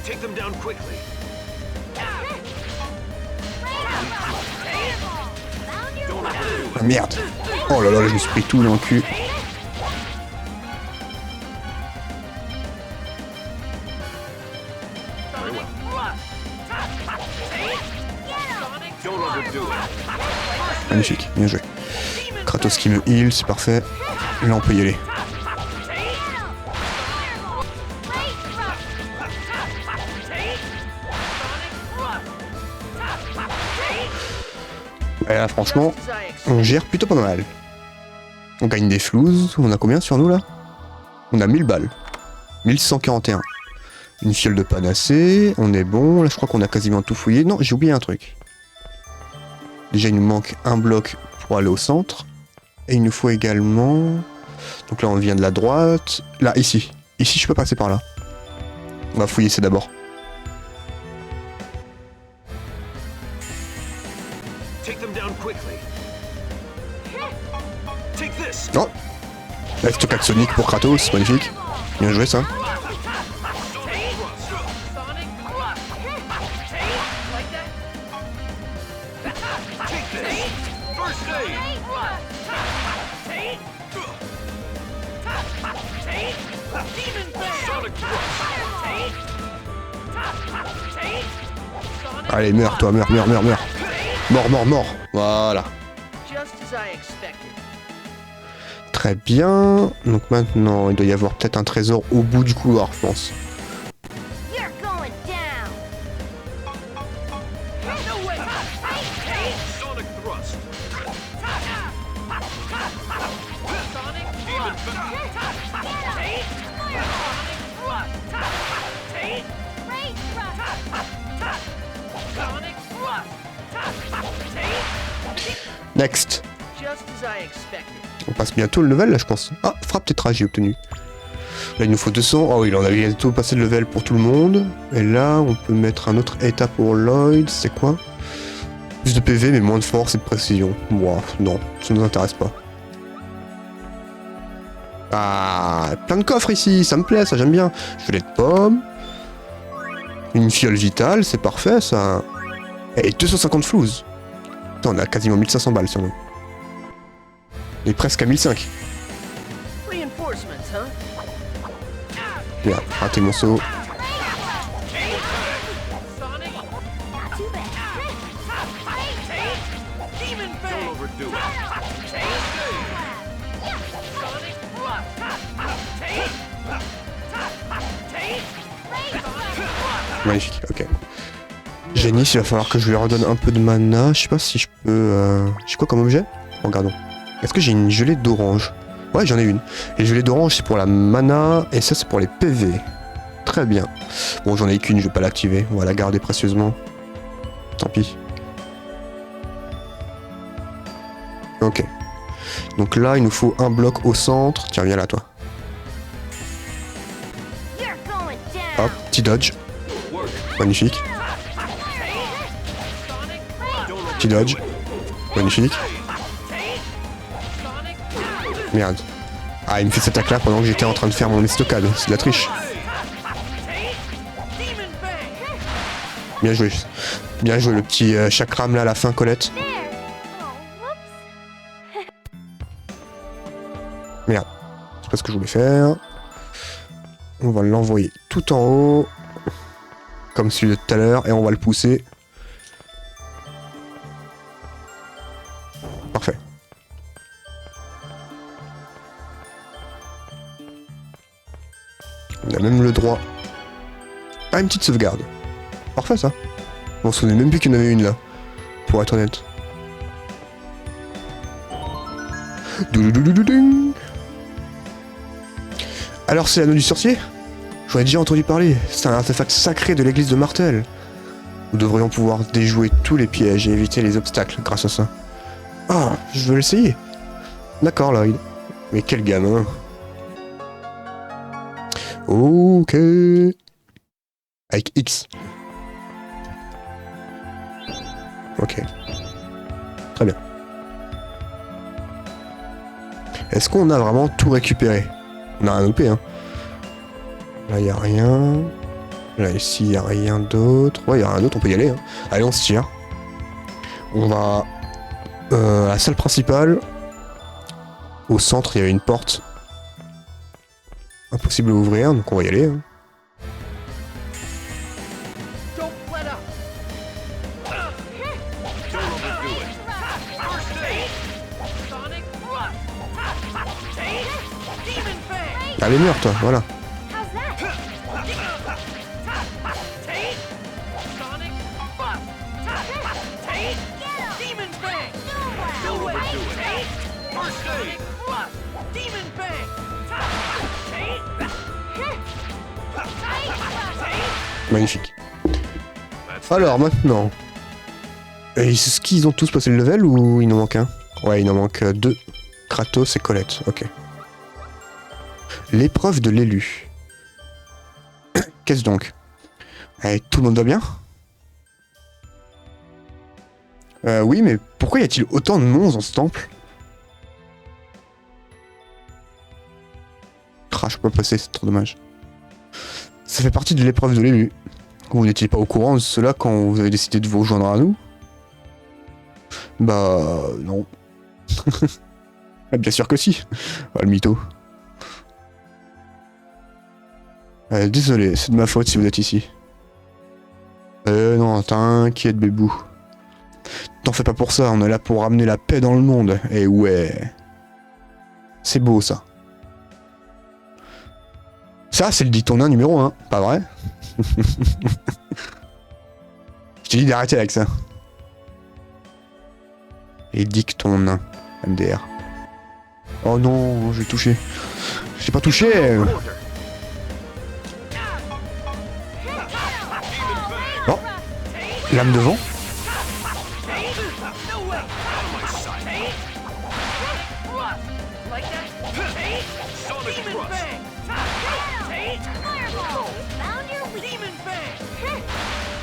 Take them down quickly. Ah, merde. Oh là là, je me suis pris tout dans le cul. Don't overdo it. Magnifique, bien joué. Kratos qui me heal, c'est parfait. Là on peut y aller. Et là franchement, on gère plutôt pas mal. On gagne des flouses, on a combien sur nous là? On a 1000 balles. 1141. Une fiole de panacée, on est bon. Là je crois qu'on a quasiment tout fouillé. Non, j'ai oublié un truc. Déjà il nous manque un bloc pour aller au centre. Et il nous faut également... Donc là on vient de la droite. Là, ici. Ici je peux passer par là. On va fouiller ça d'abord. Take them down quickly. Take this. Oh, la stockade Sonic pour Kratos, magnifique. Bien joué ça. Allez, meurs toi, meurs. Mort. Voilà. Très bien. Donc maintenant, il doit y avoir peut-être un trésor au bout du couloir, je pense. You're going down. Sonic thrust. Next. On passe bientôt le level là, je pense. Ah, frappe tétra, j'ai obtenu. Là, il nous faut 200. Oh, il en a bientôt passé le level pour tout le monde. Et là, on peut mettre un autre état pour Lloyd. C'est quoi? Plus de PV, mais moins de force et de précision. Wow, non, ça nous intéresse pas. Ah, plein de coffres ici, ça me plaît, ça j'aime bien. Gelée de pomme. Une fiole vitale, c'est parfait ça. Et 250 flouses. Putain, on a quasiment 1500 balles sur nous. On est presque à 1005. Bien, raté mon saut. Magnifique, ok. Génie, il va falloir que je lui redonne un peu de mana. Je sais pas si je peux... J'ai quoi comme objet? Regardons. Est-ce que j'ai une gelée d'orange? Ouais, j'en ai une. Les gelées d'orange, c'est pour la mana, et ça, c'est pour les PV. Très bien. Bon, j'en ai qu'une, je vais pas l'activer. On va la garder précieusement. Tant pis. Ok. Donc là, il nous faut un bloc au centre. Tiens, viens là, toi. Hop, petit dodge. Magnifique. Petit dodge. Magnifique. Merde. Ah, il me fait cette attaque là pendant que j'étais en train de faire mon estocade. C'est de la triche. Bien joué. Bien joué le petit chakram là à la fin, Colette. Merde. C'est pas ce que je voulais faire. On va l'envoyer tout en haut. Comme celui de tout à l'heure. Et on va le pousser. Parfait. On a même le droit à une petite sauvegarde. Parfait ça. On se souvenait même plus qu'il y en avait une là. Pour être honnête. Douloulouloulouding. Alors c'est l'anneau du sorcier? J'en ai déjà entendu parler. C'est un artefact sacré de l'église de Martel. Nous devrions pouvoir déjouer tous les pièges et éviter les obstacles grâce à ça. Ah, je veux l'essayer. D'accord, Lloyd. Mais quel gamin. Ok. Avec X. Ok. Très bien. Est-ce qu'on a vraiment tout récupéré? On a rien loupé, hein. Là, y a rien. Là, ici, y a rien d'autre. Ouais, y a rien d'autre, on peut y aller, hein. Allez, on se tire. On va à la salle principale. Au centre, il y avait une porte. Impossible à ouvrir, donc on va y aller, hein. Don't let up. Sonic Thrust. Demon Fang. Ah, les murs, toi, voilà. How's that? Sonic Thrust. Demon Fang. No way. First Sonic Thrust. Demon Fang. Magnifique. Alors, maintenant... Est-ce qu'ils ont tous passé le level ou il en manque un? Ouais, il en manque deux. Kratos et Colette, ok. L'épreuve de l'élu. Qu'est-ce donc? Eh, tout le monde va bien? Oui, mais pourquoi y a-t-il autant de monstres dans ce temple? Ah, je peux pas passer, c'est trop dommage. Ça fait partie de l'épreuve de l'élu. Vous n'étiez pas au courant de cela quand vous avez décidé de vous rejoindre à nous? Bah... non. Bien sûr que si. Ah, le mytho. Désolé, c'est de ma faute si vous êtes ici. Non, t'inquiète, bébou. T'en fais pas pour ça, on est là pour ramener la paix dans le monde. Et ouais... C'est beau, ça. Ça, c'est le dicton numéro 1, pas vrai? Je t'ai dit d'arrêter avec ça. Et dicton nain, MDR. Oh non, j'ai touché. J'ai pas touché. Oh, lame de vent.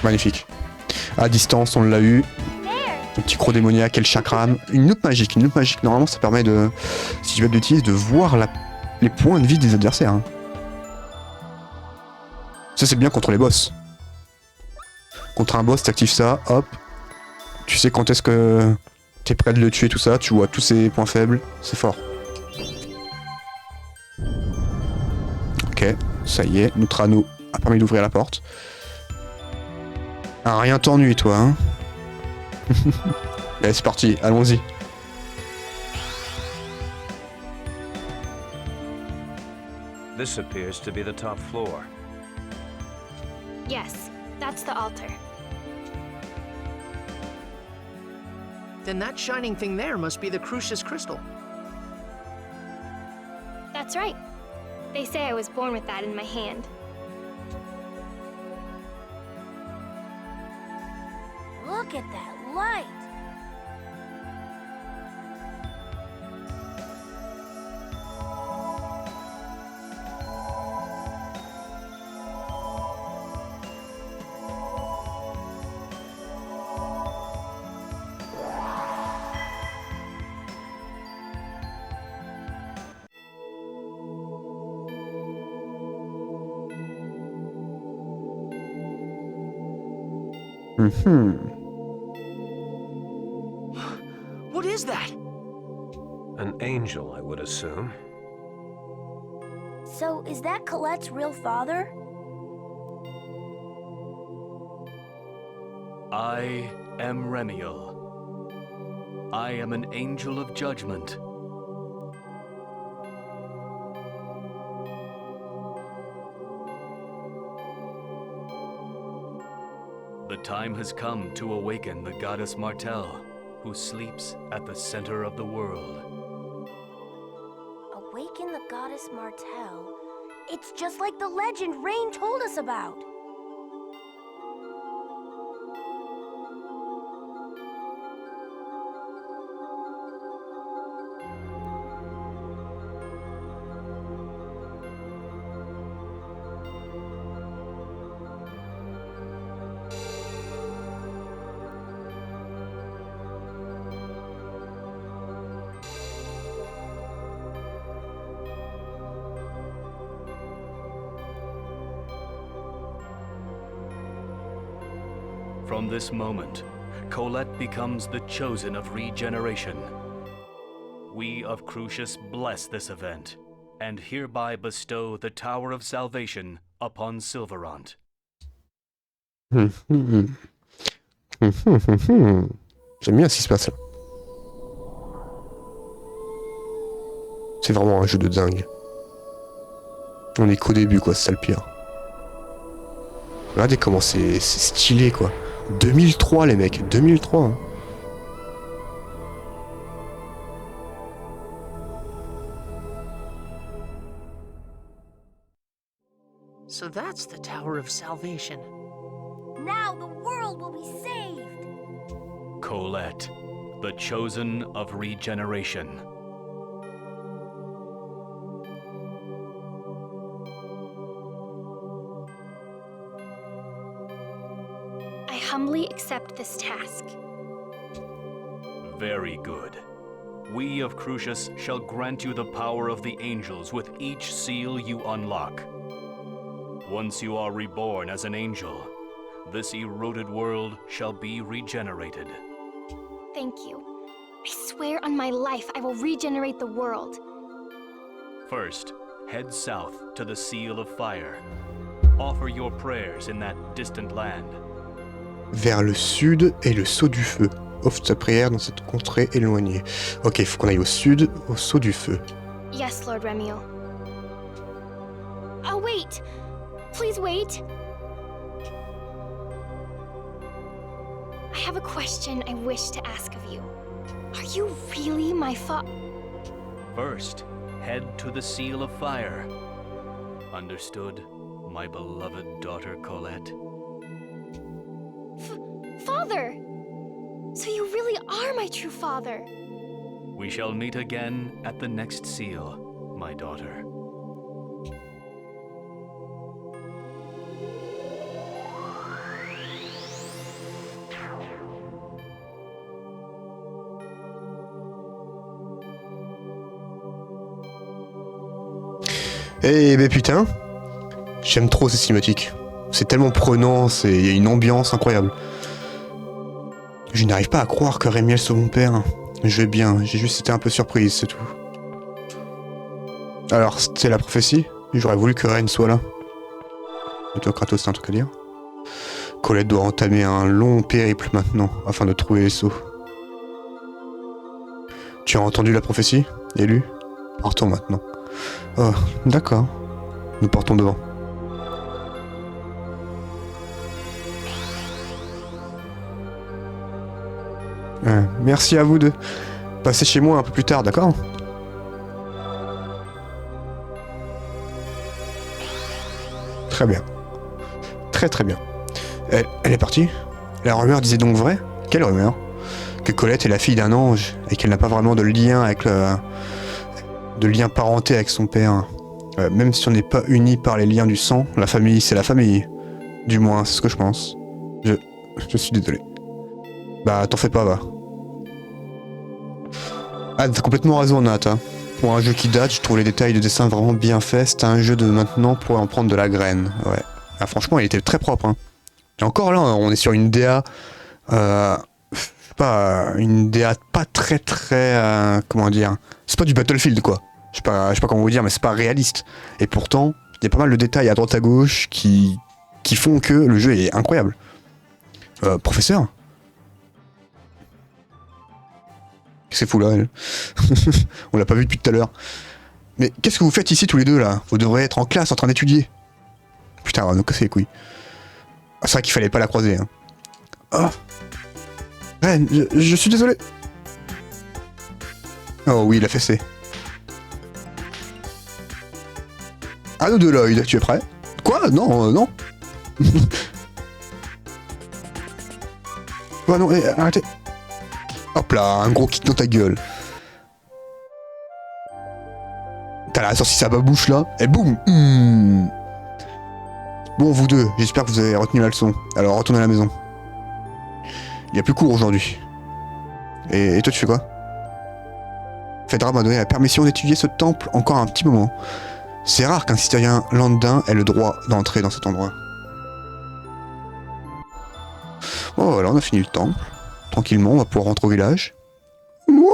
Magnifique. À distance, on l'a eu. Le petit croc démoniaque et le chakram. Une loupe magique. Une loupe magique, normalement, ça permet de, si tu veux l'utiliser, de voir les points de vie des adversaires. Hein. Ça, c'est bien contre les boss. Contre un boss, t'actives ça, hop. Tu sais quand est-ce que t'es prêt de le tuer, tout ça. Tu vois tous ses points faibles. C'est fort. Ok, ça y est. Notre anneau a permis d'ouvrir la porte. Ah, rien t'ennuie, toi, hein. Allez, c'est parti, allons-y. This appears to be the top floor. Yes, that's the altar. Then that shining thing there must be the Crucius Crystal. That's right. They say I was born with that in my hand. Look at that light! What is that? An angel, I would assume. So, is that Colette's real father? I am Remiel. I am an angel of judgment. The time has come to awaken the goddess Martel, who sleeps at the center of the world. Awaken the goddess Martel? It's just like the legend Rain told us about. From this moment, Colette becomes the chosen of regeneration. We of Crucius bless this event, and hereby bestow the Tower of Salvation upon Sylvarant. J'aime bien ce qui se passe là. C'est vraiment un jeu de dingue. On est qu'au début quoi, c'est ça le pire. Regardez comment c'est stylé quoi. 2003 les mecs, 2003. Hein. So that's the Tower of Salvation. Now the world will be saved! Colette, the chosen of regeneration. I humbly accept this task. Very good. We of Crucius shall grant you the power of the angels with each seal you unlock. Once you are reborn as an angel, this eroded world shall be regenerated. Thank you. I swear on my life I will regenerate the world. First, head south to the Seal of Fire. Offer your prayers in that distant land. Vers le sud et le Sceau du Feu. Offre ta prière dans cette contrée éloignée. Ok, il faut qu'on aille au sud, au Sceau du Feu. Yes, Lord Remiel. Oh, wait! Please wait! I have a question I wish to ask of you. Are you really my First, head to the Seal of Fire. Understood, my beloved daughter Colette? Father! So you really are my true father! We shall meet again at the next seal, my daughter. Eh ben putain, j'aime trop ces cinématiques. C'est tellement prenant, il y a une ambiance incroyable. Je n'arrive pas à croire que Remiel soit mon père. Je vais bien, j'ai juste été un peu surprise, c'est tout. Alors, c'était la prophétie? J'aurais voulu que Ren soit là. Et toi, Kratos, t'as un truc à dire? Colette doit entamer un long périple maintenant, afin de trouver les sceaux. Tu as entendu la prophétie, élu? Partons maintenant. Oh, d'accord. Nous partons devant. Merci à vous deux. Passez chez moi un peu plus tard, d'accord? Très bien. Très très bien. Elle est partie? La rumeur disait donc vrai? Quelle rumeur? Que Colette est la fille d'un ange et qu'elle n'a pas vraiment de lien avec de lien parenté avec son père. Même si on n'est pas unis par les liens du sang, la famille c'est la famille. Du moins, c'est ce que je pense. Je suis désolé. Bah, t'en fais pas, va. Ah, t'as complètement raison, Nat. Hein. Pour un jeu qui date, je trouve les détails de dessin vraiment bien faits. C'était un jeu de maintenant pour en prendre de la graine. Ouais. Ah, franchement, il était très propre. Hein. Et encore là, on est sur une DA... une DA pas très... comment dire... C'est pas du Battlefield, quoi. Je sais pas comment vous dire, mais c'est pas réaliste. Et pourtant, il y a pas mal de détails à droite à gauche qui font que le jeu est incroyable. Professeur? C'est fou là, elle. On l'a pas vu depuis tout à l'heure. Mais qu'est-ce que vous faites ici tous les deux là? Vous devrez être en classe en train d'étudier. Putain, on va nous casser les couilles. Ah, c'est vrai qu'il fallait pas la croiser. Hein. Oh. Ren, je suis désolé. Oh oui, la fessée. À nous deux, Lloyd, tu es prêt? Quoi? Non, non. Oh non, arrêtez. Hop là, un gros kick dans ta gueule. T'as la sorti sa babouche là, et boum. Bon, vous deux, j'espère que vous avez retenu la leçon. Alors retournez à la maison. Il y a plus cours aujourd'hui. Et toi tu fais quoi? Phaedra m'a donné la permission d'étudier ce temple encore un petit moment. C'est rare qu'un citoyen lambda ait le droit d'entrer dans cet endroit. Bon voilà, on a fini le temple. Tranquillement, on va pouvoir rentrer au village. Mouah.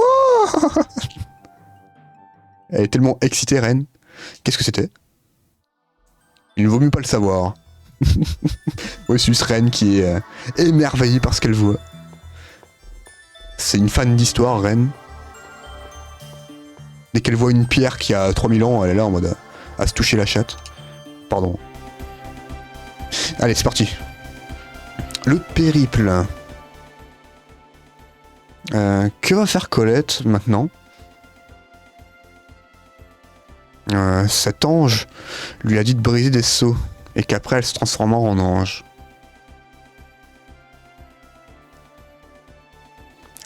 Elle est tellement excitée, Reine. Qu'est-ce que c'était? Il ne vaut mieux pas le savoir. Versus Reine qui est émerveillée par ce qu'elle voit. C'est une fan d'histoire, Reine. Dès qu'elle voit une pierre qui a 3000 ans, elle est là en mode à se toucher la chatte. Pardon. Allez, c'est parti. Le périple. Que va faire Colette maintenant? Cet ange lui a dit de briser des seaux et qu'après elle se transformera en ange.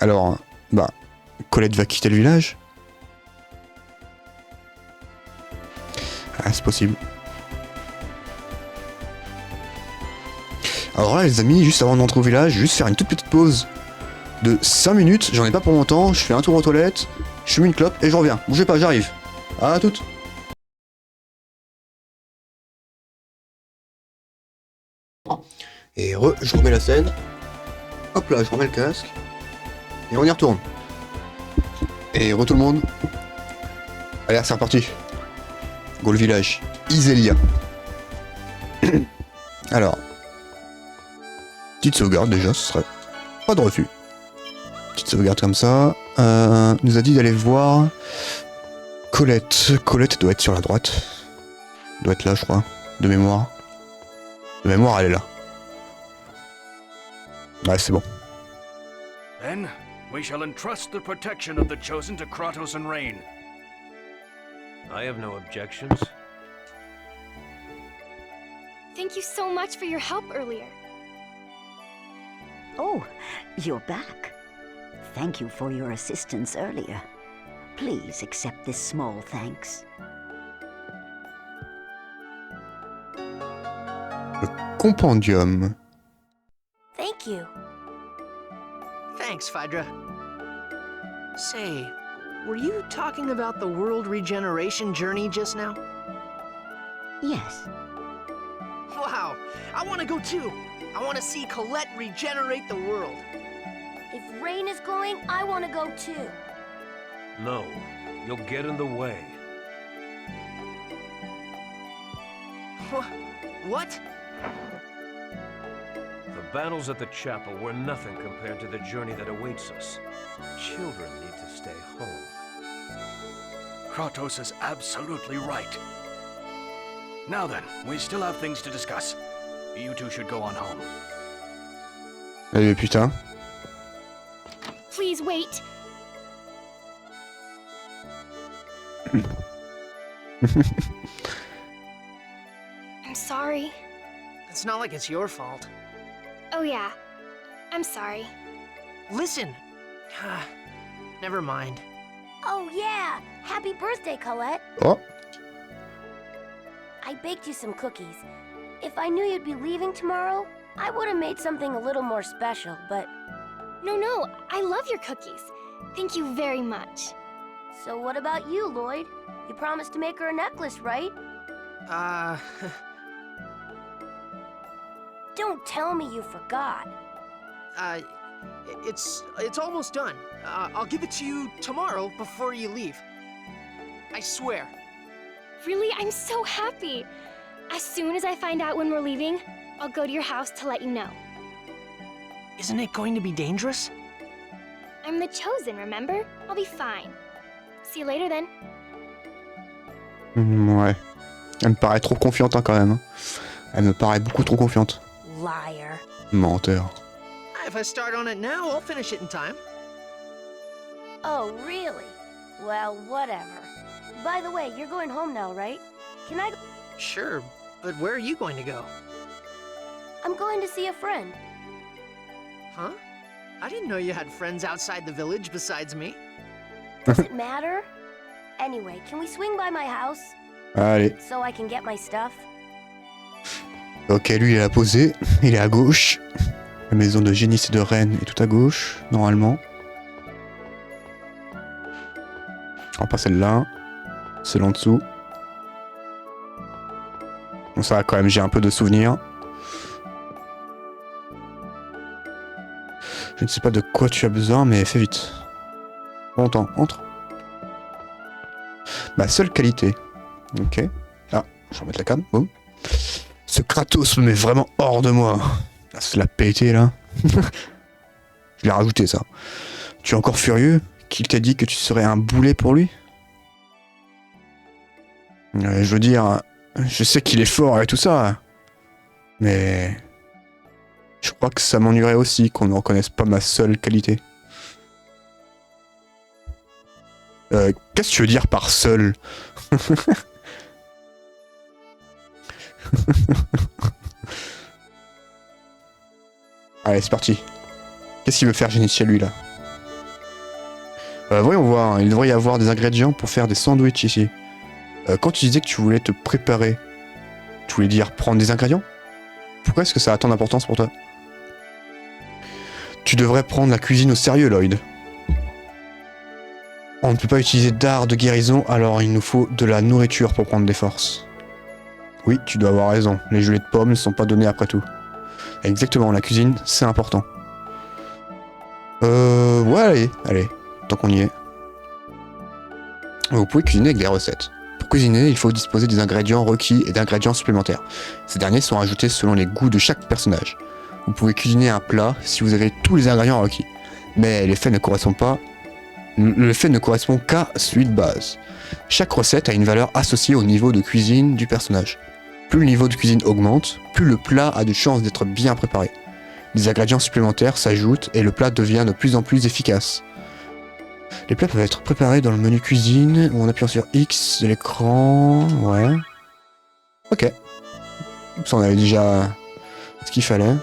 Alors, bah, Colette va quitter le village. Ah, c'est possible. Alors là, les amis, juste avant d'entrer au village, juste faire une toute petite pause de 5 minutes. J'en ai pas pour longtemps. Je fais un tour aux toilettes, je fume une clope et je reviens. Bougez pas, j'arrive. À toutes. Et je remets la scène. Hop là, je remets le casque. Et on y retourne. Et tout le monde. Allez, c'est reparti. Go le village. Isélia. Alors. Petite sauvegarde déjà, ce serait pas de refus. Petite sauvegarde comme ça. Nous a dit d'aller voir Colette. Colette doit être sur la droite. Doit être là, je crois. De mémoire. De mémoire, elle est là. Ouais, c'est bon. Then, we shall entrust the protection of the Chosen to Kratos and Rain. I have no objections. Thank you so much for your help earlier. Oh, you're back. Thank you for your assistance earlier. Please accept this small thanks. Le compendium. Thank you. Thanks, Phaedra. Say, were you talking about the world regeneration journey just now? Yes. Wow, I want to go too. I want to see Colette regenerate the world. If Rain is going, I want to go too. No, you'll get in the way. What? The battles at the chapel were nothing compared to the journey that awaits us. Children need to stay home. Kratos is absolutely right. Now then, we still have things to discuss. You two should go on home. Eh putain. Please wait. I'm sorry. It's not like it's your fault. Oh yeah, I'm sorry. Listen. Never mind. Oh yeah! Happy birthday, Colette. Oh. I baked you some cookies. If I knew you'd be leaving tomorrow, I would have made something a little more special, but... No, I love your cookies. Thank you very much. So what about you, Lloyd? You promised to make her a necklace, right? Don't tell me you forgot. It's almost done. I'll give it to you tomorrow before you leave. I swear. Really, I'm so happy. As soon as I find out when we're leaving, I'll go to your house to let you know. Isn't it going to be dangerous? I'm the Chosen, remember? I'll be fine. See you later then. Ouais. Elle me paraît trop confiante hein, quand même. Elle me paraît beaucoup trop confiante. Liar. Menteur. If I start on it now, I'll finish it in time. Oh, really? Well, whatever. By the way, you're going home now, right? Can I go? Sure, but where are you going to go? I'm going to see a friend. Huh? I didn't know you had friends outside the village besides me. Does it matter? Anyway, can we swing by my house? Allez. So I can get my stuff? Ok, lui il est à poser. Il est à gauche. La maison de Génis et de Reine est tout à gauche, normalement. Alors pas celle-là. Celle en dessous. Bon ça va quand même, j'ai un peu de souvenirs. Je ne sais pas de quoi tu as besoin, mais fais vite. Longtemps, entre. Ma seule qualité. Ok. Ah, je vais remettre la cam. Boum. Ce Kratos me met vraiment hors de moi. Ah, c'est la pété là. Je l'ai rajouté ça. Tu es encore furieux qu'il t'a dit que tu serais un boulet pour lui? Je veux dire, je sais qu'il est fort et tout ça. Mais... je crois que ça m'ennuierait aussi qu'on ne reconnaisse pas ma seule qualité. Qu'est-ce que tu veux dire par seul? Allez, c'est parti. Qu'est-ce qu'il veut faire Zenith chez lui là? Voyons voir, il devrait y avoir des ingrédients pour faire des sandwichs ici. Quand tu disais que tu voulais te préparer, tu voulais dire prendre des ingrédients? Pourquoi est-ce que ça a tant d'importance pour toi? Tu devrais prendre la cuisine au sérieux, Lloyd. On ne peut pas utiliser d'art de guérison, alors il nous faut de la nourriture pour prendre des forces. Oui, tu dois avoir raison. Les gelées de pommes ne sont pas données après tout. Exactement, la cuisine, c'est important. Ouais, allez, tant qu'on y est. Vous pouvez cuisiner avec des recettes. Pour cuisiner, il faut disposer des ingrédients requis et d'ingrédients supplémentaires. Ces derniers sont ajoutés selon les goûts de chaque personnage. Vous pouvez cuisiner un plat si vous avez tous les ingrédients requis. Mais l'effet ne correspond pas. L'effet ne correspond qu'à celui de base. Chaque recette a une valeur associée au niveau de cuisine du personnage. Plus le niveau de cuisine augmente, plus le plat a de chances d'être bien préparé. Des ingrédients supplémentaires s'ajoutent et le plat devient de plus en plus efficace. Les plats peuvent être préparés dans le menu cuisine ou en appuyant sur X de l'écran. Ouais. Ok. Ça on avait déjà ce qu'il fallait.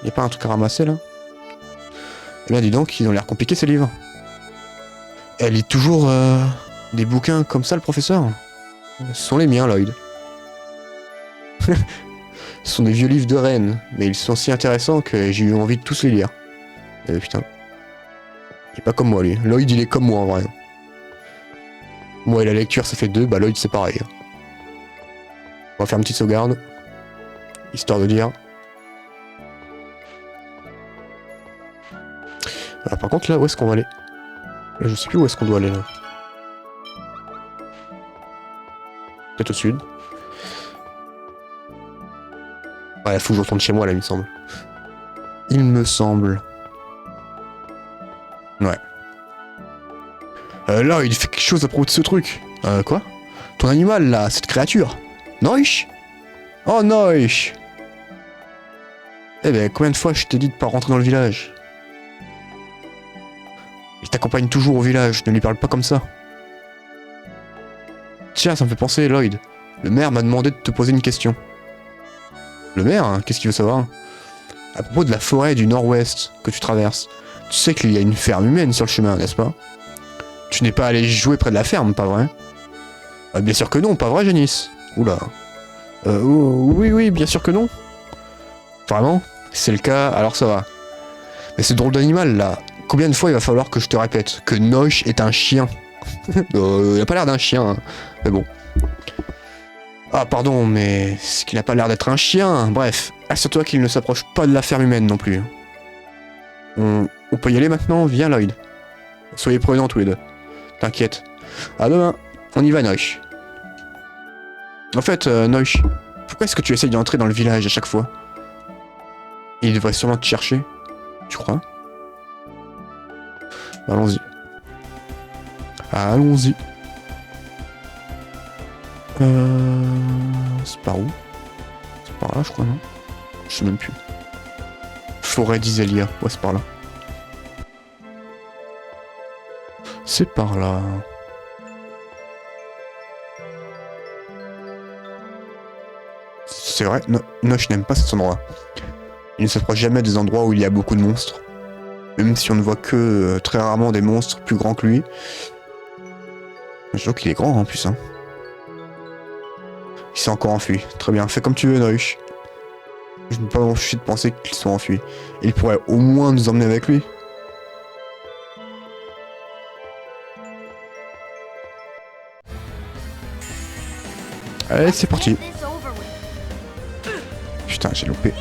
Y a pas un truc à ramasser là? Eh bien dis donc, ils ont l'air compliqués ces livres. Elle lit toujours des bouquins comme ça le professeur? Ce sont les miens Lloyd. Ce sont des vieux livres de reine, mais ils sont si intéressants que j'ai eu envie de tous les lire. Putain. Il est pas comme moi lui. Lloyd il est comme moi en vrai. Moi et la lecture ça fait 2, bah Lloyd c'est pareil. On va faire une petite sauvegarde. Histoire de dire. Alors, par contre là où est-ce qu'on va aller? Là, je sais plus où est-ce qu'on doit aller là. Peut-être au sud. Ouais, il faut que je retourne chez moi là il me semble. Il me semble. Ouais. Là, il fait quelque chose à propos de ce truc. Quoi? Ton animal, là, cette créature. Noish? Oh, Noish! Eh ben, combien de fois je t'ai dit de pas rentrer dans le village? Il t'accompagne toujours au village, ne lui parle pas comme ça. Tiens, ça me fait penser, Lloyd. Le maire m'a demandé de te poser une question. Le maire, hein, qu'est-ce qu'il veut savoir? À propos de la forêt du nord-ouest que tu traverses. Tu sais qu'il y a une ferme humaine sur le chemin, n'est-ce pas? Tu n'es pas allé jouer près de la ferme, pas vrai? Bien sûr que non, pas vrai, Janice? Oula. Oui, bien sûr que non. Vraiment? Si c'est le cas, alors ça va. Mais ce drôle d'animal, là, combien de fois il va falloir que je te répète que Noish est un chien? Il a pas l'air d'un chien, hein. Mais bon. Ah, pardon, mais c'est qu'il n'a pas l'air d'être un chien. Bref, assure-toi qu'il ne s'approche pas de la ferme humaine non plus. On peut y aller maintenant? Viens, Lloyd. Soyez prudents tous les deux. T'inquiète. À demain. On y va, Noish. En fait, Noish, pourquoi est-ce que tu essayes d'entrer dans le village à chaque fois? Il devrait sûrement te chercher. Tu crois? Allons-y. Allons-y. C'est par où? C'est par là, je crois, non? Je sais même plus. Forêt d'Isélia. Ouais, c'est par là. C'est par là. C'est vrai, Noish n'aime pas cet endroit. Il ne s'approche jamais des endroits où il y a beaucoup de monstres. Même si on ne voit que très rarement des monstres plus grands que lui. Je vois qu'il est grand en plus, hein. Il s'est encore enfui. Très bien, fais comme tu veux, Noish. Je ne peux pas m'empêcher de penser qu'il soit enfui. Il pourrait au moins nous emmener avec lui. Allez, c'est parti. Putain, j'ai loupé.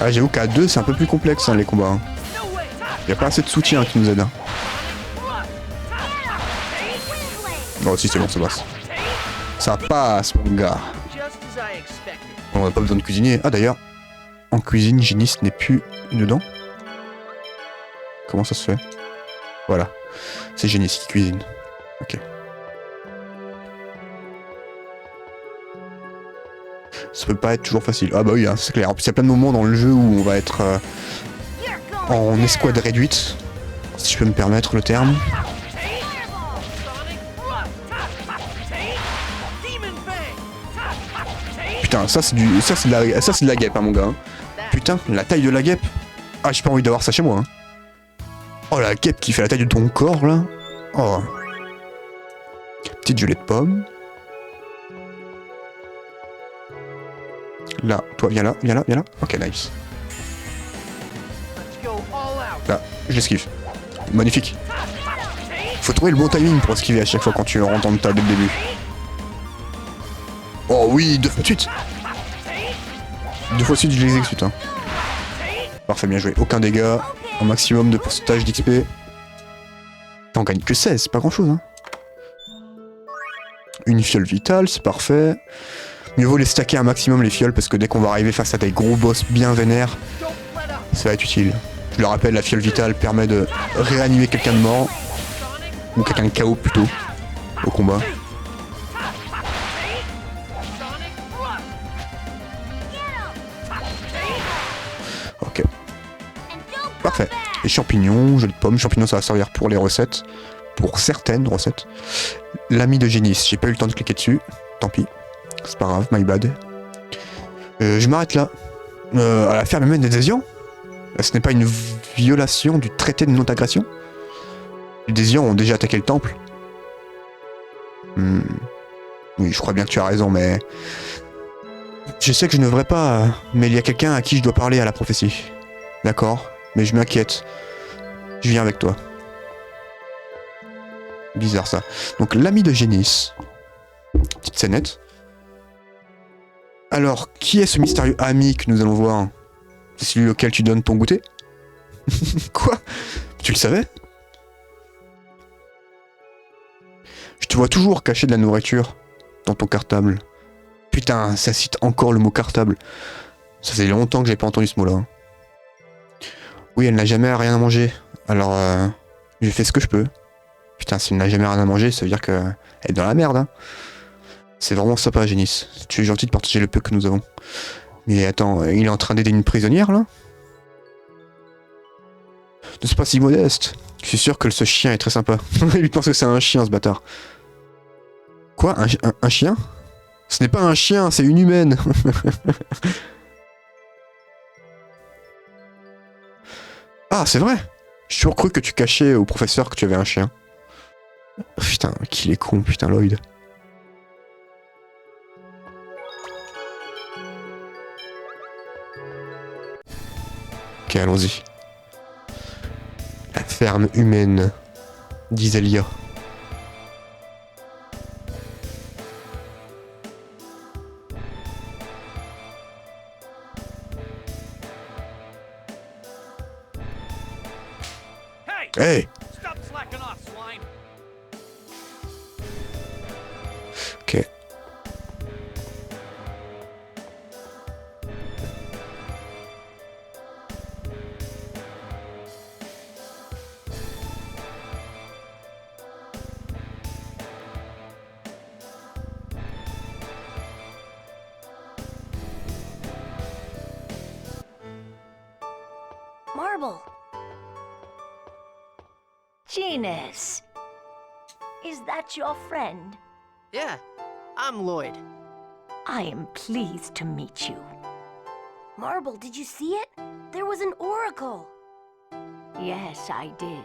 Ah, j'avoue qu'à deux, c'est un peu plus complexe, hein, les combats. Hein. Y a pas assez de soutien qui nous aide. Hein. Non, si, c'est bon, ça passe. Ça passe, mon gars. On n'a pas besoin de cuisiner. Ah, d'ailleurs, en cuisine, Génis n'est plus dedans. Comment ça se fait? Voilà. C'est Génis qui cuisine. Ok. Ça peut pas être toujours facile. Ah bah oui, hein, c'est clair. En plus, il y a plein de moments dans le jeu où on va être en escouade réduite, si je peux me permettre le terme. Putain, ça c'est de la guêpe, hein, mon gars. Hein. Putain, la taille de la guêpe. Ah, j'ai pas envie d'avoir ça chez moi. Hein. Oh, la guêpe qui fait la taille de ton corps, là. Oh. Petite gelée de pomme. Là, toi, viens là, viens là, viens là. Ok, nice. Là, je l'esquive. Magnifique. Faut trouver le bon timing pour esquiver à chaque fois quand tu rentres dans le tas dès le début. Oh oui, 2 fois de suite. 2 fois de suite, je les exécute. Hein. Parfait, bien joué. Aucun dégât. Un maximum de pourcentage d'XP. On gagne que 16, c'est pas grand chose. Hein. Une fiole vitale, c'est parfait. Mieux vaut les stacker un maximum les fioles parce que dès qu'on va arriver face à des gros boss bien vénères, ça va être utile. Je le rappelle, la fiole vitale permet de réanimer quelqu'un de mort. Ou quelqu'un de KO plutôt. Au combat. Ok. Parfait. Les champignons, jeu de pommes. Champignons, ça va servir pour les recettes. Pour certaines recettes. L'ami de Génis, j'ai pas eu le temps de cliquer dessus. Tant pis. C'est pas grave, my bad. Je m'arrête là. À la ferme humaine des Désians. Ce n'est pas une violation du traité de non-agression. Les Désians ont déjà attaqué le temple. Oui, je crois bien que tu as raison, mais... Je sais que je ne devrais pas, mais il y a quelqu'un à qui je dois parler à la prophétie. D'accord, mais je m'inquiète. Je viens avec toi. Bizarre ça. Donc l'ami de Génis. Petite scénette. Alors, qui est ce mystérieux ami que nous allons voir? C'est celui auquel tu donnes ton goûter? Quoi? Tu le savais? Je te vois toujours cacher de la nourriture dans ton cartable. Putain, ça cite encore le mot cartable. Ça fait longtemps que j'ai pas entendu ce mot-là. Oui, elle n'a jamais rien à manger. Alors, j'ai fait ce que je peux. Putain, si elle n'a jamais rien à manger, ça veut dire qu'elle est dans la merde. Hein. C'est vraiment sympa, Génis. Tu es gentil de partager le peu que nous avons. Mais attends, il est en train d'aider une prisonnière, là? Ne sois pas si modeste. Je suis sûr que ce chien est très sympa. Il pense que c'est un chien, ce bâtard. Quoi? Un chien? Ce n'est pas un chien, c'est une humaine. Ah, c'est vrai. J'ai toujours cru que tu cachais au professeur que tu avais un chien. Putain, qu'il est con, putain, Lloyd. Ok, allons-y. La ferme humaine d'Iselia. Hey! Stop slacking off, swine. Ok. Marble. Genus. Is that your friend? Yeah, I'm Lloyd. I am pleased to meet you. Marble, did you see it? There was an oracle. Yes, I did.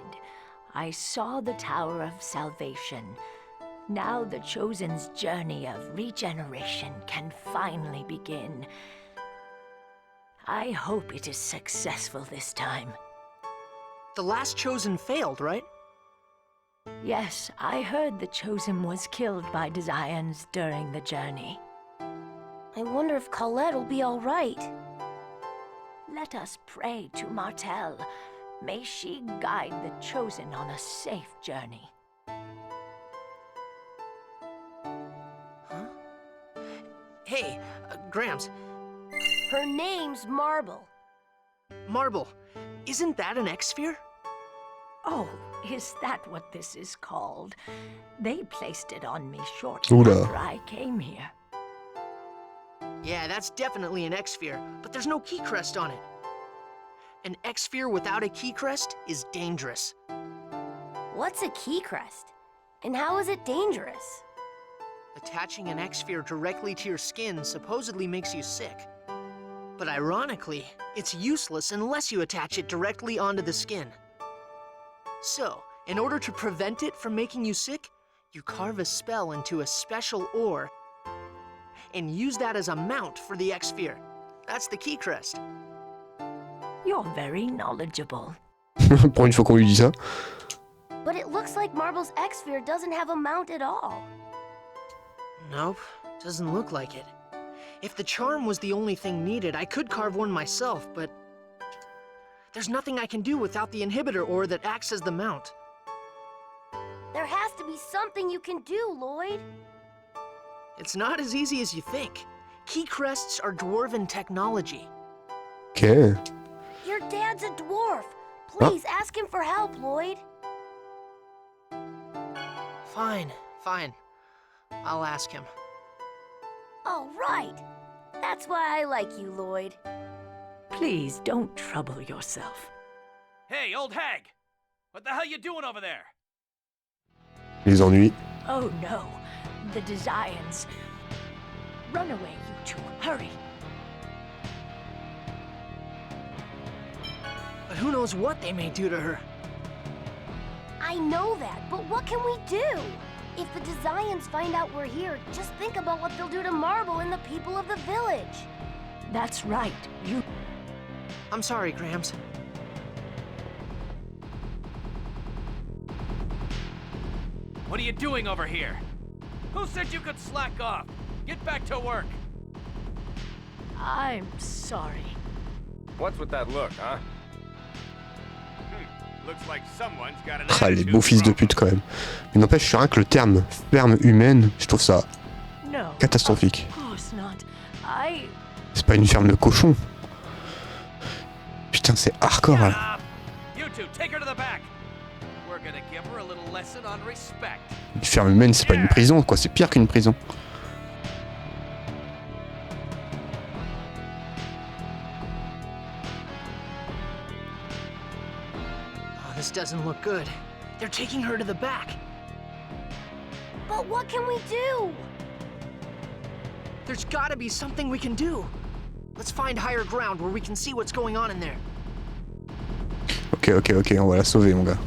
I saw the Tower of Salvation. Now the Chosen's journey of regeneration can finally begin. I hope it is successful this time. The last Chosen failed, right? Yes, I heard the Chosen was killed by Desians during the journey. I wonder if Colette will be all right. Let us pray to Martel. May she guide the Chosen on a safe journey. Huh? Hey, Grams. Her name's Marble. Marble, isn't that an X-Sphere? Oh, is that what this is called? They placed it on me shortly Oula. after I came here. Yeah, that's definitely an X-Sphere, but there's no key crest on it. An X-Sphere without a key crest is dangerous. What's a key crest? And how is it dangerous? Attaching an X-Sphere directly to your skin supposedly makes you sick. But ironically, it's useless unless you attach it directly onto the skin. So, in order to prevent it from making you sick, you carve a spell into a special ore and use that as a mount for the X-Sphere. That's the key crest. You're very knowledgeable. Pour une fois qu'on lui dit ça. But it looks like Marble's X-Sphere doesn't have a mount at all. Nope, doesn't look like it. If the charm was the only thing needed, I could carve one myself, but there's nothing I can do without the inhibitor ore that acts as the mount. There has to be something you can do, Lloyd. It's not as easy as you think. Key crests are dwarven technology. Ok. Your dad's a dwarf. Please ask him for help, Lloyd. Fine, fine. I'll ask him. All right. That's why I like you, Lloyd. Please don't trouble yourself. Hey, old hag! What the hell you doing over there? Les ennuis. Oh no, the Desians. Run away, you two. Hurry. But who knows what they may do to her? I know that, but what can we do? If the Desians find out we're here, just think about what they'll do to Marble and the people of the village. That's right. I'm sorry, Grams. What are you doing over here? Who said you could slack off? Get back to work. I'm sorry. What's with that look, huh? Looks like someone's got an Ah, les beaux fils de pute quand même. Mais n'empêche, sur rien que le terme ferme humaine, je trouve ça No. catastrophique. Of course not. C'est pas une ferme de cochon. Putain, c'est hardcore là. You two, take her to the back. We're gonna give her a little lesson on respect. Une ferme humaine, c'est pas une prison, quoi. C'est pire qu'une prison. Oh, this doesn't look good. They're taking her to the back. But what can we do? There's gotta be something we can do. Let's find higher ground where we can see what's going on in there. Ok, ok, ok, on va la sauver, mon gars.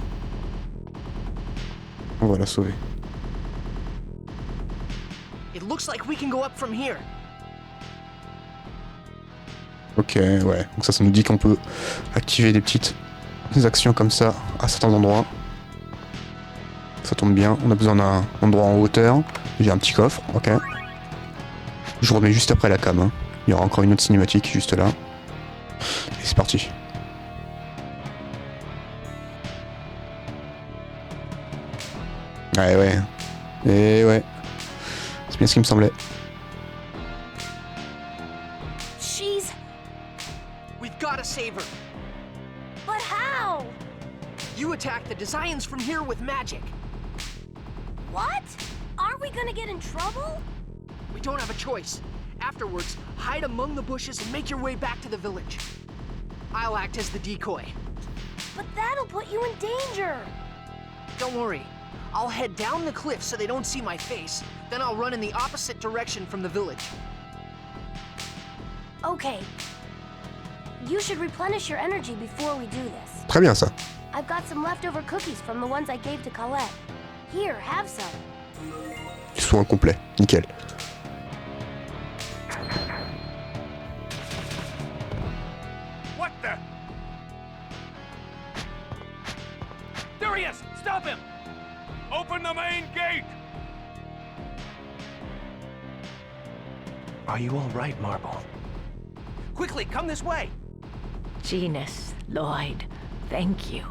On va la sauver. It looks like we can go up from here. Ok, ouais. Donc ça nous dit qu'on peut activer des petites actions comme ça à certains endroits. Ça tombe bien. On a besoin d'un endroit en hauteur. J'ai un petit coffre, ok. Je remets juste après la cam. Hein. Il y aura encore une autre cinématique juste là. Et c'est parti. Ouais, ouais. Et ouais. C'est bien ce qui me semblait. We've gotta save her. But how? You attack the Desians from here with magic. What? Aren't we gonna get in trouble? We don't have a choice. Afterwards, hide among the bushes and make your way back to the village. I'll act as the decoy. But that'll put you in danger. Don't worry. I'll head down the cliff so they don't see my face. Then I'll run in the opposite direction from the village. Okay. You should replenish your energy before we do this. Très bien ça. I've got some leftover cookies from the ones I gave to Colette. Here, have some. Ils sont incomplets. Nickel. What the? There he is! Stop him! Open the main gate! Are you all right, Marble? Quickly, come this way! Genus, Lloyd, thank you.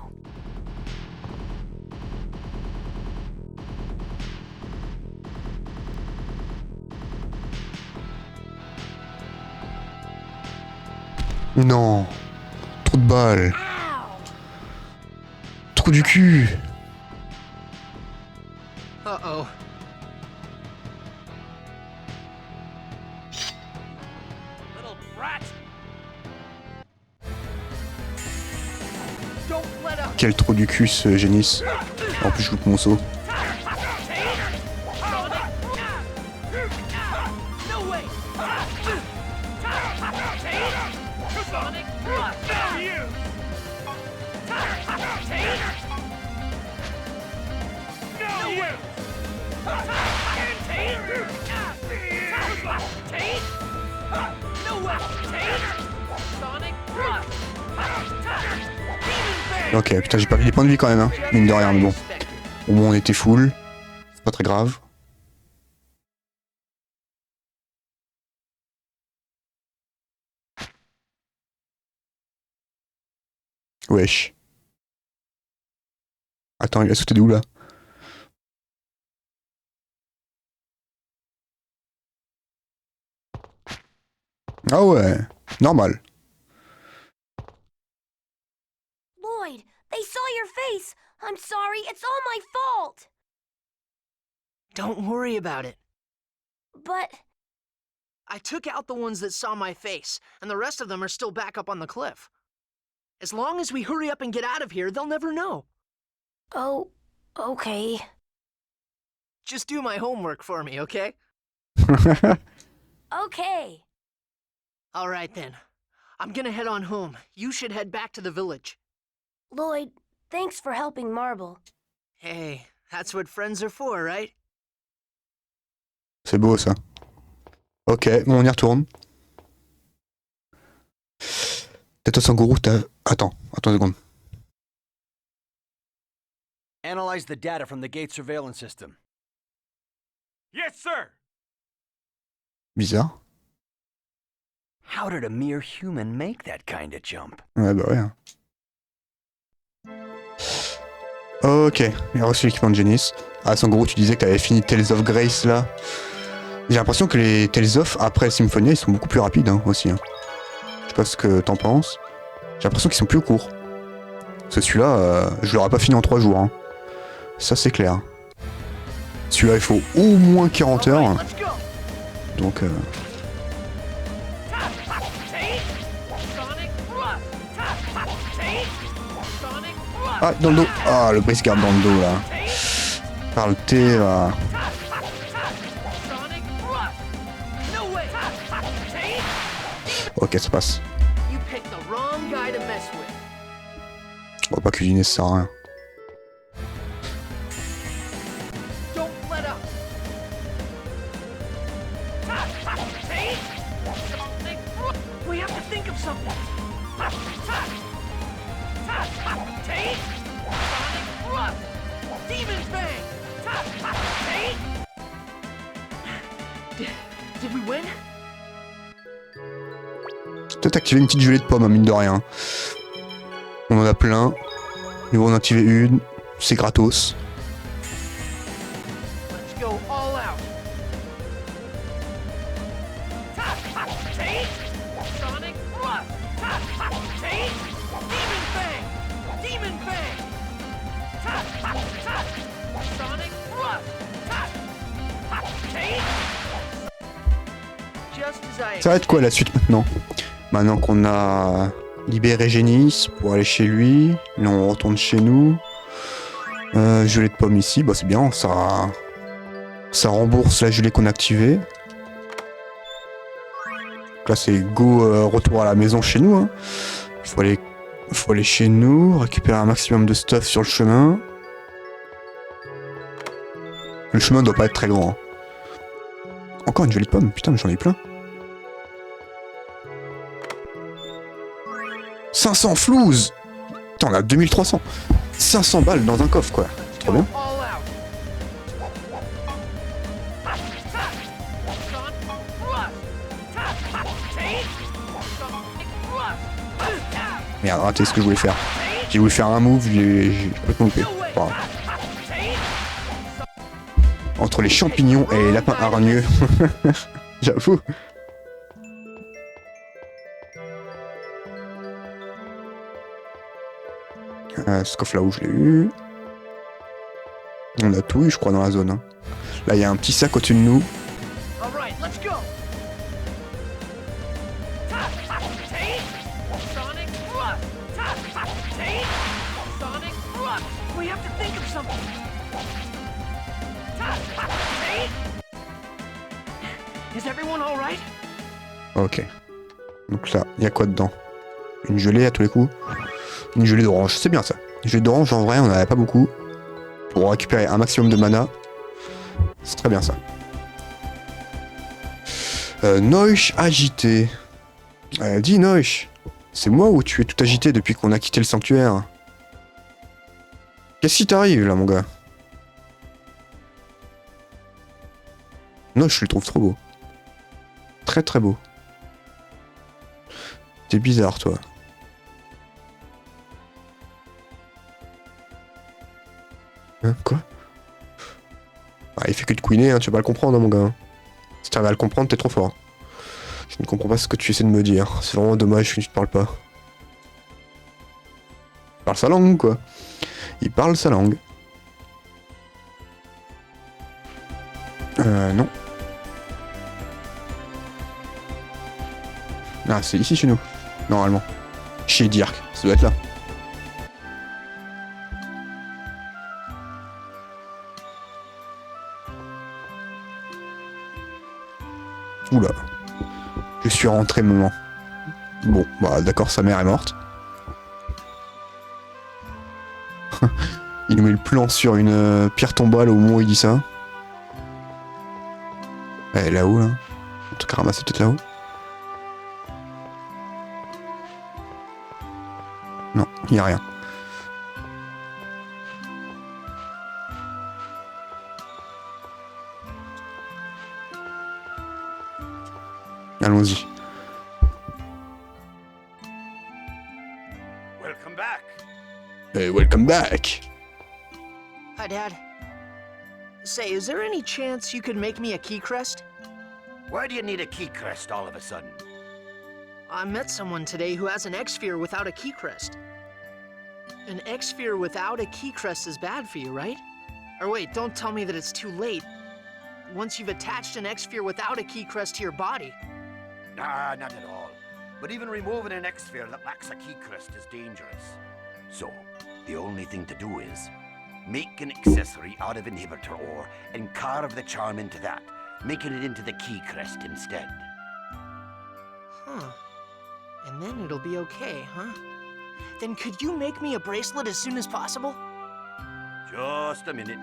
Non. Trop de balles. Trou du cul. Uh-oh. Little brat! Don't let up! Quel trou du cul ce Génis. En plus je loupe mon saut. No way! Sonic Thrust! You! No you! No way! Sonic Thrust! Ok, putain, j'ai perdu des points de vie quand même, hein. Mine de rien, mais bon. Au moins on était full. C'est pas très grave. Wesh. Attends, il a sauté de où là? Ah ouais, normal. Lloyd, they saw your face. I'm sorry, it's all my fault. Don't worry about it. But I took out the ones that saw my face, and the rest of them are still back up on the cliff. As long as we hurry up and get out of here, they'll never know. oh, okay. Just do my homework for me, okay? Okay. All right then. I'm gonna head on home. You should head back to the village. Lloyd, thanks for helping Marble. Hey, that's what friends are for, right? C'est beau ça. Ok, bon, on y retourne. Tête Sangourou, t'as... Attends une seconde. Analyze the data from the gate surveillance system. Yes, sir! Bizarre. How did a mere human make that kind of jump? Ouais, bah ouais. Ok, il a reçu l'équipement de Génis. Ah, Sangourou, tu disais que t'avais fini Tales of Grace là. J'ai l'impression que les Tales of après Symphonia ils sont beaucoup plus rapides hein, aussi. Hein. Je sais pas ce que t'en penses. J'ai l'impression qu'ils sont plus courts. Parce que celui-là, je l'aurais pas fini en 3 jours. Hein. Ça c'est clair. Celui-là il faut au moins 40 heures. Donc Ah, dans le dos. Ah, le briscard dans le dos là. Par le thé là. Ok, ça passe. On va pas cuisiner, ça sert à rien. Did we win? Peut-être activer une petite gelée de pomme, hein, mine de rien. On en a plein. Ils vont en activer une. C'est gratos. Let's go all out. Sonic Thrust. Demon Fang. Demon Fang. Sonic Thrust. Just as I... Ça va être quoi la suite maintenant? Maintenant qu'on a libéré Génis pour aller chez lui, là on retourne chez nous. Gelée de pomme ici, bah c'est bien, ça rembourse la gelée qu'on a activée. Là c'est go retour à la maison chez nous. Hein. Faut aller chez nous, récupérer un maximum de stuff sur le chemin. Le chemin doit pas être très grand. Hein. Encore une gelée de pomme, putain mais j'en ai plein. 500 flouze. Putain on a 2300. 500 balles dans un coffre quoi. C'est trop bien. Merde, raté ce que je voulais faire. J'ai voulu faire un move, j'ai complètement loupé. Wow. Entre les champignons et les lapins hargneux. J'avoue. Ce coffre là où je l'ai eu. On a tout eu, je crois, dans la zone. Hein. Là, il y a un petit sac au-dessus de nous. Ok. Donc là, il y a quoi dedans? Une gelée à tous les coups. Une gelée d'orange, c'est bien ça. Une gelée d'orange, en vrai, on n'en avait pas beaucoup. Pour récupérer un maximum de mana. C'est très bien ça. Noich agité. Dis Noich, c'est moi ou tu es tout agité depuis qu'on a quitté le sanctuaire? Qu'est-ce qui t'arrive là, mon gars? Noich, je le trouve trop beau. Très très beau. T'es bizarre, toi. Hein, quoi? Bah, il fait que de couiner, hein, tu vas pas le comprendre, hein, mon gars. Si t'arrives à le comprendre, t'es trop fort. Je ne comprends pas ce que tu essaies de me dire. C'est vraiment dommage que tu ne parles pas. Il parle sa langue, quoi. Il parle sa langue. Non. Ah, c'est ici chez nous. Normalement. Chez Dirk, ça doit être là. Oula. Je suis rentré, maman. Bon, bah d'accord, sa mère est morte. Il nous met le plan sur une pierre tombale au moment où il dit ça. Elle est là-haut, là. En tout cas, ramasser peut-être là-haut. Non, il n'y a rien. Allons-y. Welcome back. Hey, welcome back. Hi, Dad. Say, is there any chance you could make me a key crest? Why do you need a key crest all of a sudden? I met someone today who has an X-Sphere without a key crest. An X-Sphere without a key crest is bad for you, right? Or wait, don't tell me that it's too late. Once you've attached an X-Sphere without a key crest to your body. Nah, not at all. But even removing an X-Sphere that lacks a key crest is dangerous. So, the only thing to do is make an accessory out of inhibitor ore and carve the charm into that, making it into the key crest instead. Huh. And then it'll be okay, huh? Then could you make me a bracelet as soon as possible? Just a minute.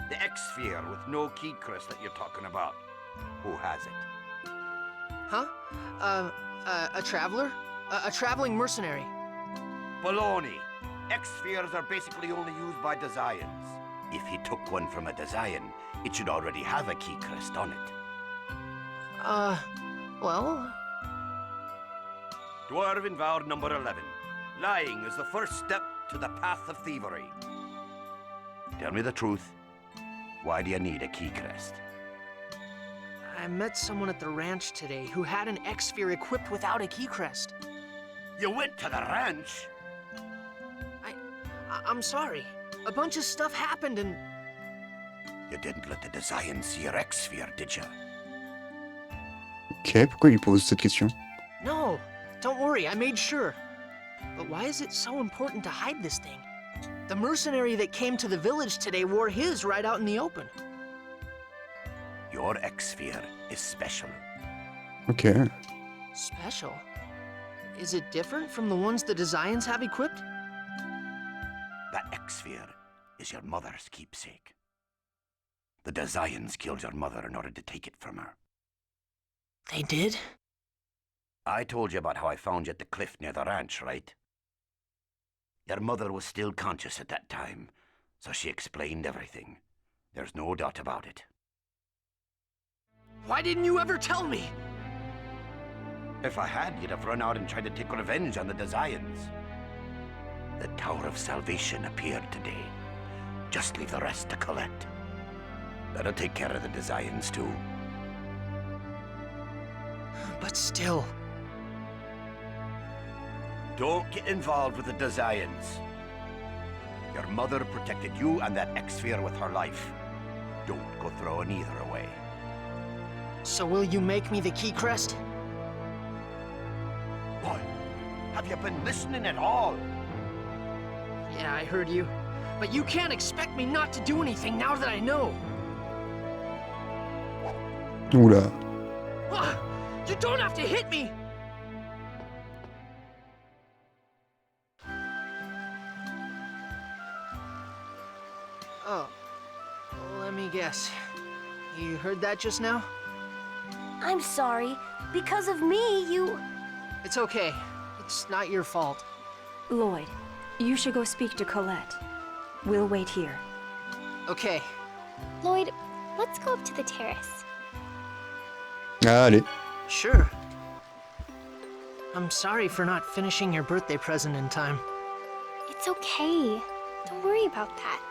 The X-Sphere with no key crest that you're talking about. Who has it? Huh? A traveler? A traveling mercenary. Baloney. X-Spheres are basically only used by Desians. If he took one from a Desian, it should already have a key crest on it. Well... Dwarven vow number 11. Lying is the first step to the path of thievery. Tell me the truth. Why do you need a key crest? I met someone at the ranch today who had an X-Sphere equipped without a key crest. You went to the ranch? I'm sorry. A bunch of stuff happened and... You didn't let the Desian see your X-Sphere, did you? Ok, pourquoi il pose cette question? No, don't worry, I made sure. But why is it so important to hide this thing? The mercenary that came to the village today wore his right out in the open. Your X-Sphere is special. Ok. Special? Is it different from the ones the Desians have equipped? That X-Sphere is your mother's keepsake. The Desians killed your mother in order to take it from her. They did? I told you about how I found you at the cliff near the ranch, right? Your mother was still conscious at that time, so she explained everything. There's no doubt about it. Why didn't you ever tell me? If I had, you'd have run out and tried to take revenge on the Desians. The Tower of Salvation appeared today. Just leave the rest to Colette. That'll take care of the Desians too. But still, Don't get involved with the Desians. Your mother protected you and that X-Sphere with her life. Don't go throwing either away. so will you make me the Key Crest? Boy, have you been listening at all? Yeah, I heard you. But you can't expect me not to do anything now that I know. Oula. Ah, you don't have to hit me! Oh, let me guess. You heard that just now? I'm sorry. Because of me, you... It's okay. It's not your fault. Lloyd, you should go speak to Colette. We'll wait here. Okay. Lloyd, let's go up to the terrace. Allez. Sure. I'm sorry for not finishing your birthday present in time. It's okay. Don't worry about that.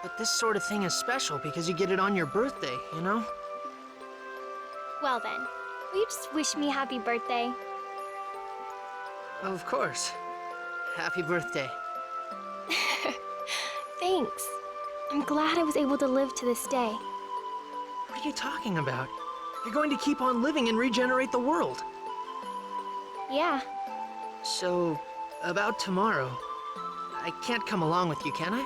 But this sort of thing is special because you get it on your birthday, you know? Well then, will you just wish me happy birthday? Of course. Happy birthday. Thanks. I'm glad I was able to live to this day. What are you talking about? You're going to keep on living and regenerate the world. Yeah. So, about tomorrow. I can't come along with you, can I?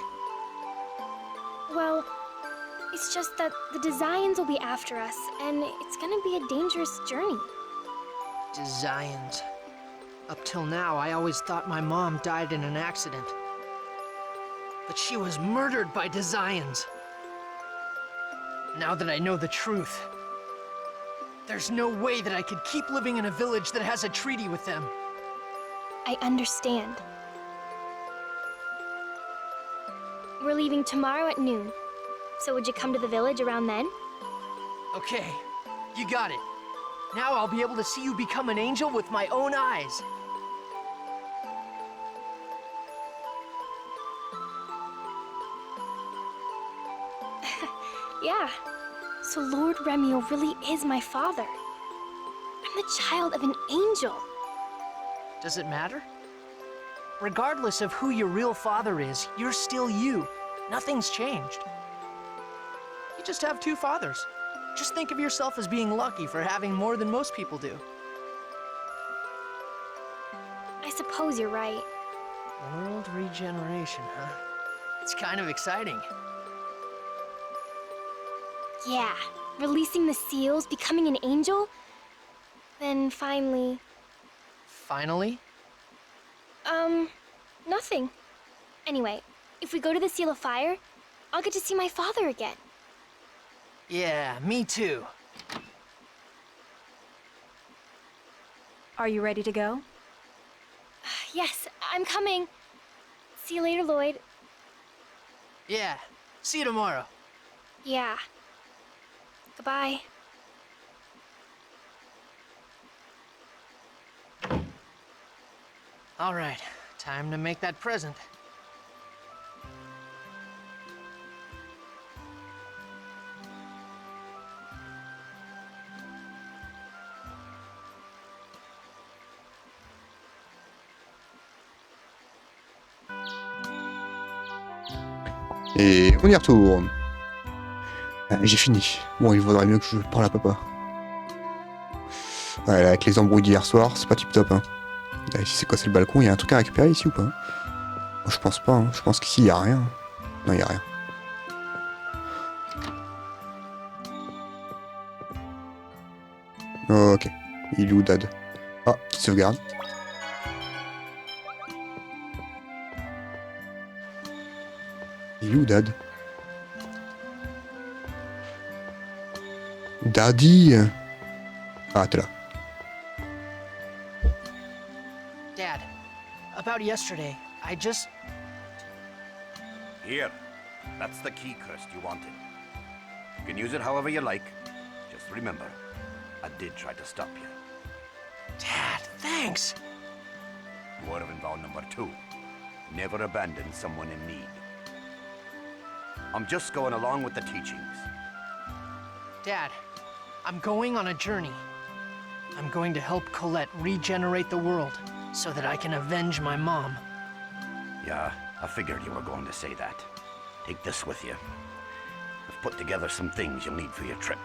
Well, it's just that the Desians will be after us, and it's gonna be a dangerous journey. Desians. Up till now, I always thought my mom died in an accident. But she was murdered by Desians. Now that I know the truth, there's no way that I could keep living in a village that has a treaty with them. I understand. We're leaving tomorrow at noon. So would you come to the village around then? Okay, you got it. Now I'll be able to see you become an angel with my own eyes. Yeah. So Lord Remio really is my father. I'm the child of an angel. Does it matter? Regardless of who your real father is, you're still you. Nothing's changed. You just have two fathers. Just think of yourself as being lucky for having more than most people do. I suppose you're right. World regeneration, huh? It's kind of exciting. Yeah, releasing the seals, becoming an angel, then finally... Finally? Nothing. Anyway, if we go to the Seal of Fire, I'll get to see my father again. Yeah, me too. Are you ready to go? Yes, I'm coming. See you later, Lloyd. Yeah, see you tomorrow. Yeah. Goodbye. All right, time to make that present. Et on y retourne. J'ai fini. Bon, il vaudrait mieux que je parle à papa. Ouais, là, avec les embrouilles d'hier soir, c'est pas tip top. Hein. Là, ici, c'est quoi? C'est le balcon? Il y a un truc à récupérer ici ou pas? Moi, je pense pas. Hein. Je pense qu'ici, il y a rien. Non, il y a rien. Ok. Il est où, Dad? Ah, petite sauvegarde. Il est où, Dad? Daddy! Ah, t'es là. Dad, about yesterday, I just... Here. That's the key crest you wanted. You can use it however you like. Just remember, I did try to stop you. Dad, thanks! You would have been bound number 2. never abandon someone in need. I'm just going along with the teachings. Dad, I'm going on a journey. I'm going to help Colette regenerate the world so that I can avenge my mom. Yeah, I figured you were going to say that. Take this with you. I've put together some things you'll need for your trip.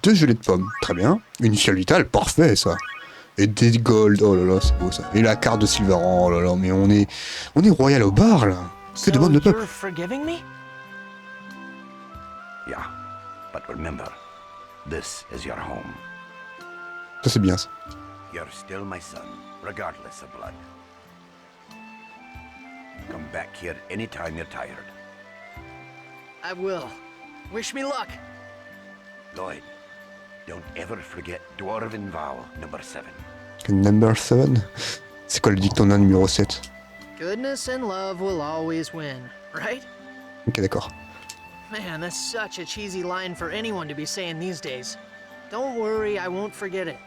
2 gelées de pommes, très bien. Une fiole vitale, parfait ça. Et des gold, oh là là, c'est beau ça. Et la carte de Silveran, oh là là, mais on est royal au bar là. Que demande le peuple? You're forgiving me? Yeah, but remember, this is your home. Ça c'est bien ça. You're still my son, regardless of blood. Come back here anytime you're tired. I will. Wish me luck. Lloyd, don't ever forget Dwarven Vow number 7. Number 7? C'est quoi le dicton d'un numéro 7? Goodness and love will always win, right? Ok, d'accord. Man, that's such a cheesy line for anyone to be saying these days. Don't worry, I won't forget it.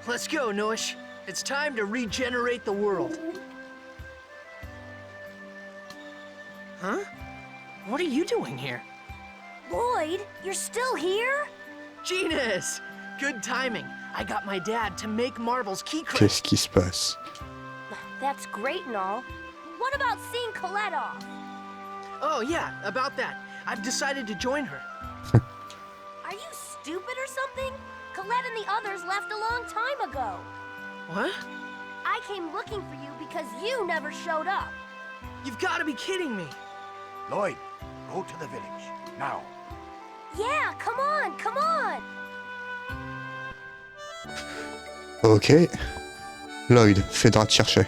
Let's go, Nosh. It's time to regenerate the world. Huh? What are you doing here? Lloyd, you're still here? Genus! Good timing. I got my dad to make Marble's key crypt. Qu'est-ce qui se passe? That's great and all. What about seeing Colette off? Oh yeah, about that. I've decided to join her. Are you stupid or something? Colette and the others left a long time ago. What? I came looking for you because you never showed up. You've got to be kidding me. Lloyd, go to the village, now. Yeah, come on, come on! Ok. Lloyd, Phaedra te cherchait.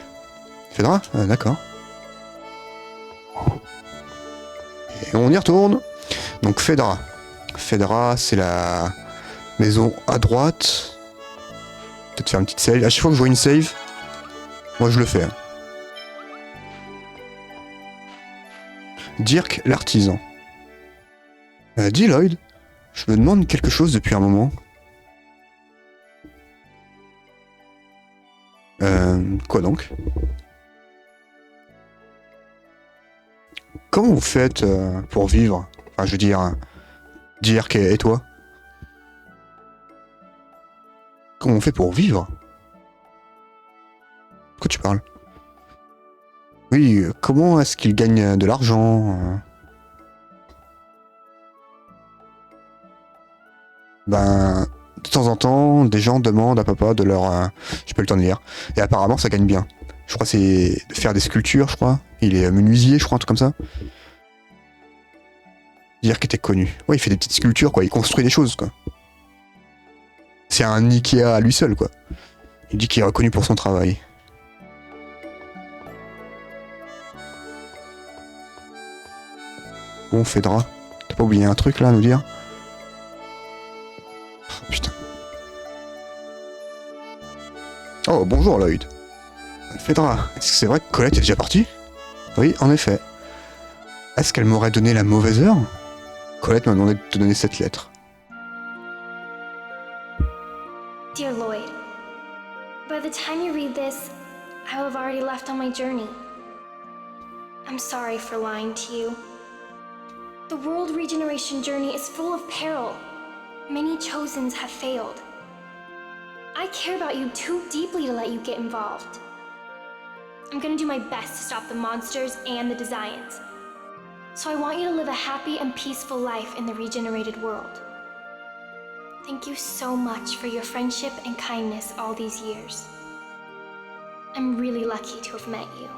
Phaedra? Ah, d'accord. Et on y retourne. Donc Phaedra. Phaedra, c'est la maison à droite. Peut-être faire une petite save. À chaque fois que je vois une save, moi je le fais. Dirk l'artisan. Dis Lloyd, je me demande quelque chose depuis un moment. Quoi donc? Comment vous faites pour vivre? Enfin, je veux dire, Dirk et toi? Comment on fait pour vivre? De quoi tu parles? Oui, comment est-ce qu'il gagne de l'argent? Ben, de temps en temps, des gens demandent à papa de leur... j'ai pas eu le temps de lire. Et apparemment, ça gagne bien. Je crois que c'est de faire des sculptures, je crois. Il est menuisier, je crois, un truc comme ça. Dire qu'il était connu. Ouais, il fait des petites sculptures, quoi. Il construit des choses, quoi. C'est un Ikea à lui seul, quoi. Il dit qu'il est reconnu pour son travail. Bon, Phaedra, t'as pas oublié un truc, là, à nous dire? Oh, putain. Oh, bonjour, Lloyd. Phaedra, est-ce que c'est vrai que Colette est déjà partie? Oui, en effet. Est-ce qu'elle m'aurait donné la mauvaise heure? Colette m'a demandé de te donner cette lettre. Dear Lloyd, by the time you read this, I will have already left on my journey. I'm sorry for lying to you. The world regeneration journey is full of peril. Many Chosens have failed. I care about you too deeply to let you get involved. I'm gonna do my best to stop the monsters and the Desians. So I want you to live a happy and peaceful life in the regenerated world. Thank you so much for your friendship and kindness all these years. I'm really lucky to have met you.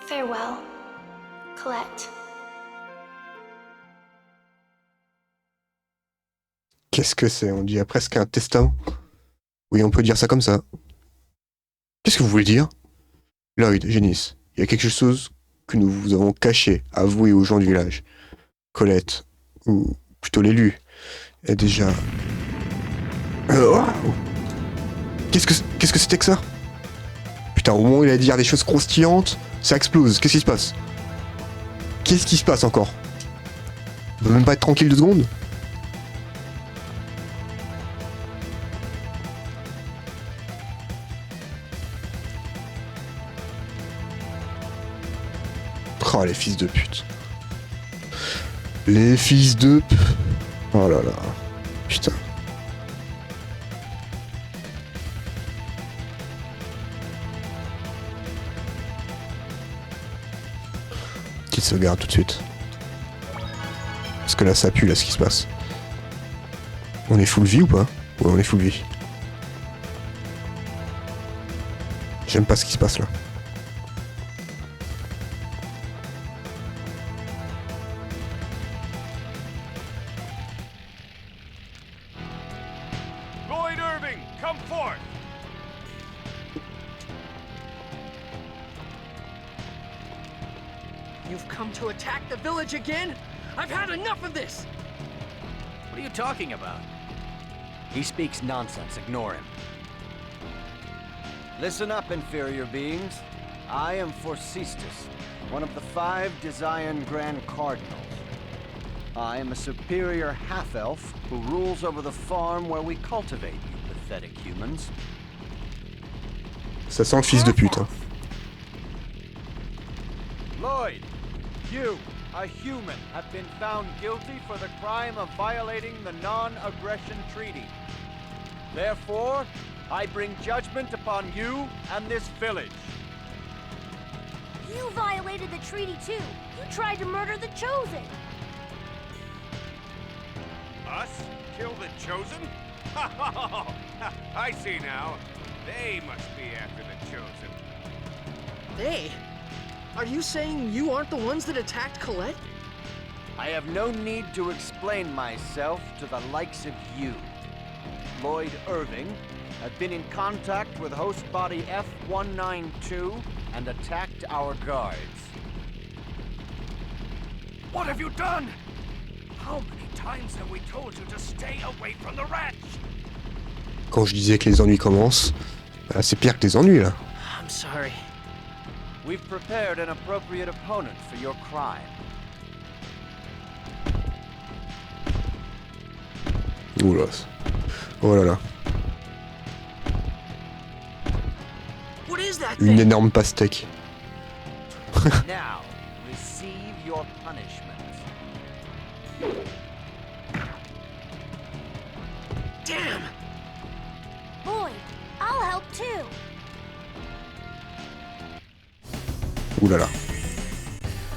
Farewell, Colette. Qu'est-ce que c'est? On dirait presque un testament. Oui, on peut dire ça comme ça. Qu'est-ce que vous voulez dire? Lloyd, Génis, il y a quelque chose que nous vous avons caché à vous et aux gens du village. Colette, ou plutôt l'élu, est déjà... Oh, qu'est-ce que c'était que ça? Putain, au moment où il a dit dire des choses croustillantes, ça explose. Qu'est-ce qui se passe? Qu'est-ce qui se passe encore? On peut même pas être tranquille 2 secondes? Oh, les fils de pute. Les fils de... Oh là là. Putain. Petite sauvegarde tout de suite. Parce que là, ça pue, là, ce qui se passe. On est full vie ou pas? Ouais, on est full vie. J'aime pas ce qui se passe là. Lloyd Irving, come forth! You've come to attack the village again? I've had enough of this! What are you talking about? He speaks nonsense. Ignore him. Listen up, inferior beings. I am Forcestus, one of the 5 Desian Grand Cardinals. I am a superior half-elf who rules over the farm where we cultivate you pathetic humans. Ça sent le fils de pute. Hein. Lloyd, you, a human, have been found guilty for the crime of violating the non-aggression treaty. Therefore, I bring judgment upon you and this village. You violated the treaty too. You tried to murder the Chosen. Us? Kill the Chosen? I see now. They must be after the Chosen. They? Are you saying you aren't the ones that attacked Colette? I have no need to explain myself to the likes of you. Lloyd Irving have been in contact with host body F-192 and attacked our guards. What have you done? How many times have we told you to stay away from the ranch? Quand je disais que les ennuis commencent, bah, c'est pire que les ennuis là. I'm sorry. We've prepared an appropriate opponent for your crime. Oula. Oh là là. What is that Une thing? énorme pastèque. Now, receive your punishment. Damn! Boy, I'll help too. Ouh là là.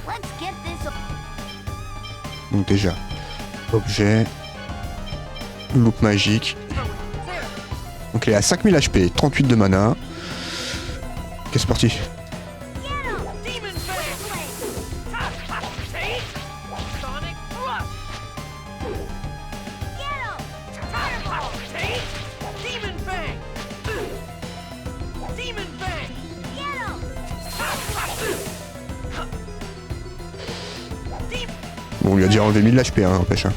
Let's get this. Donc déjà, objet, loupe magique. Donc elle est à 5000 HP, 38 de mana. Ok, c'est parti. Bon, on lui a déjà enlevé 1000 HP, hein, n'empêche. Hein.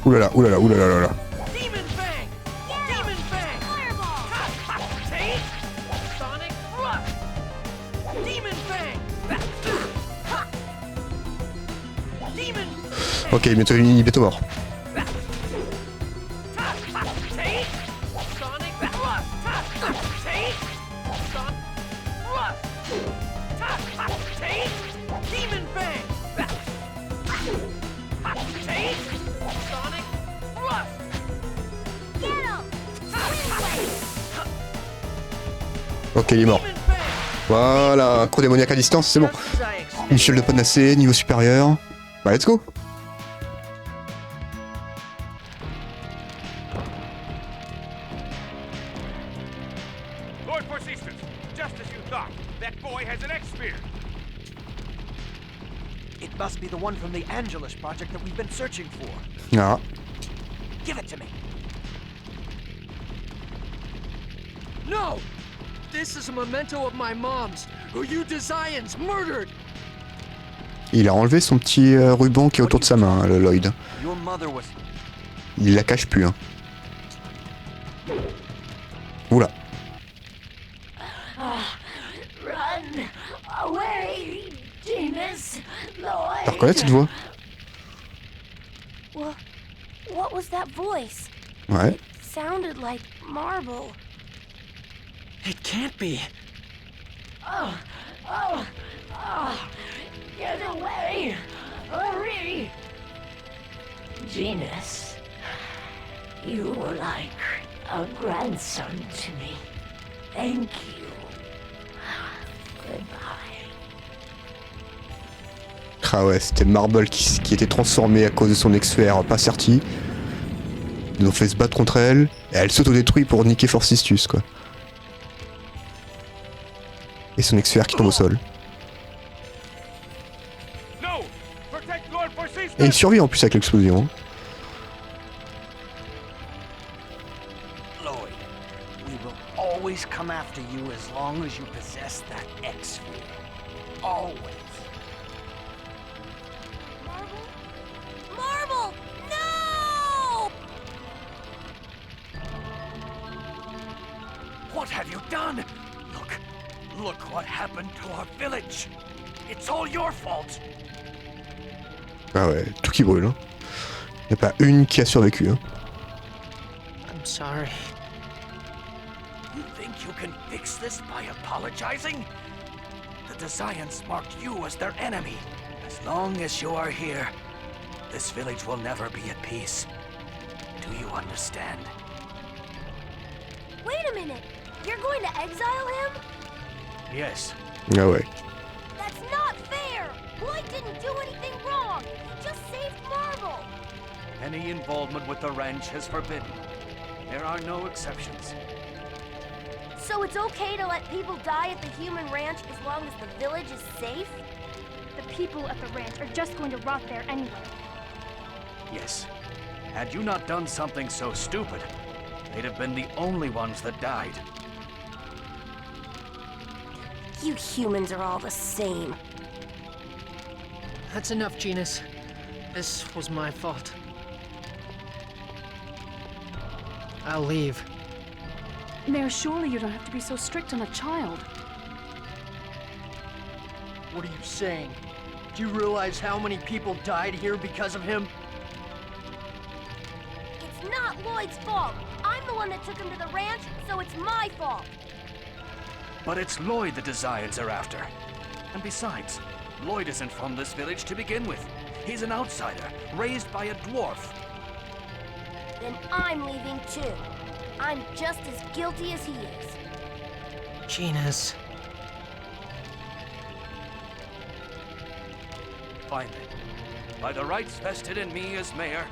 Oulala, oulala, oulala, oulala. Ok, bientôt mort. Ok, il est mort. Voilà, croc démoniaque à distance, c'est bon. Une fiole de panacée, niveau supérieur. Bah, let's go. Lord Forcestus, just as you thought, that boy has an X-Spear. It must be the one from the Angelus project that we've been searching for. Ah. Give it to me. No! This is a memento of my mom's, who you Desians murdered! Il a enlevé son petit ruban qui est autour de sa main, le Lloyd. Your mother was... Il la cache plus, hein. Oula. Run away, Genus, T'as reconnaître cette voix? What was that voice? Ouais. Sounded like marble. It can't be. Oh, get away! Hurry! Genus, you were like a grandson to me. Thank you. Goodbye. Ah ouais, c'était Marble qui était transformée à cause de son ex-fer pas sorti. Ils ont fait se battre contre elle, et elle s'autodétruit pour niquer Forcistus, quoi. Et son ex-fer qui tombe au sol. Et il survit en plus avec l'explosion. Lloyd, we will always come after you as long as you possess that X-Sphere. Always. Marble! No! What have you done? Look what happened to our village. It's all your fault. Ah ouais, tout qui brûle. Hein. Y a pas une qui a survécu. Hein. I'm sorry. You think you can fix this by apologizing? The Desians marked you as their enemy. As long as you are here, this village will never be at peace. Do you understand? Wait a minute! You're going to exile him? Yes. Ah ouais. That's not fair! Lloyd didn't do anything wrong! He just saved Marble! Any involvement with the ranch is forbidden. There are no exceptions. So it's okay to let people die at the human ranch as long as the village is safe? The people at the ranch are just going to rot there anyway. Yes. Had you not done something so stupid, they'd have been the only ones that died. You humans are all the same. That's enough, Genus. This was my fault. I'll leave. Mayor, surely you don't have to be so strict on a child. What are you saying? Do you realize how many people died here because of him? It's not Lloyd's fault. I'm the one that took him to the ranch, so it's my fault. But it's Lloyd the Desians are after. And besides, Lloyd isn't from this village to begin with. He's an outsider, raised by a dwarf. Then I'm leaving too. I'm just as guilty as he is. Genus. Fine then. By the rights vested in me as mayor,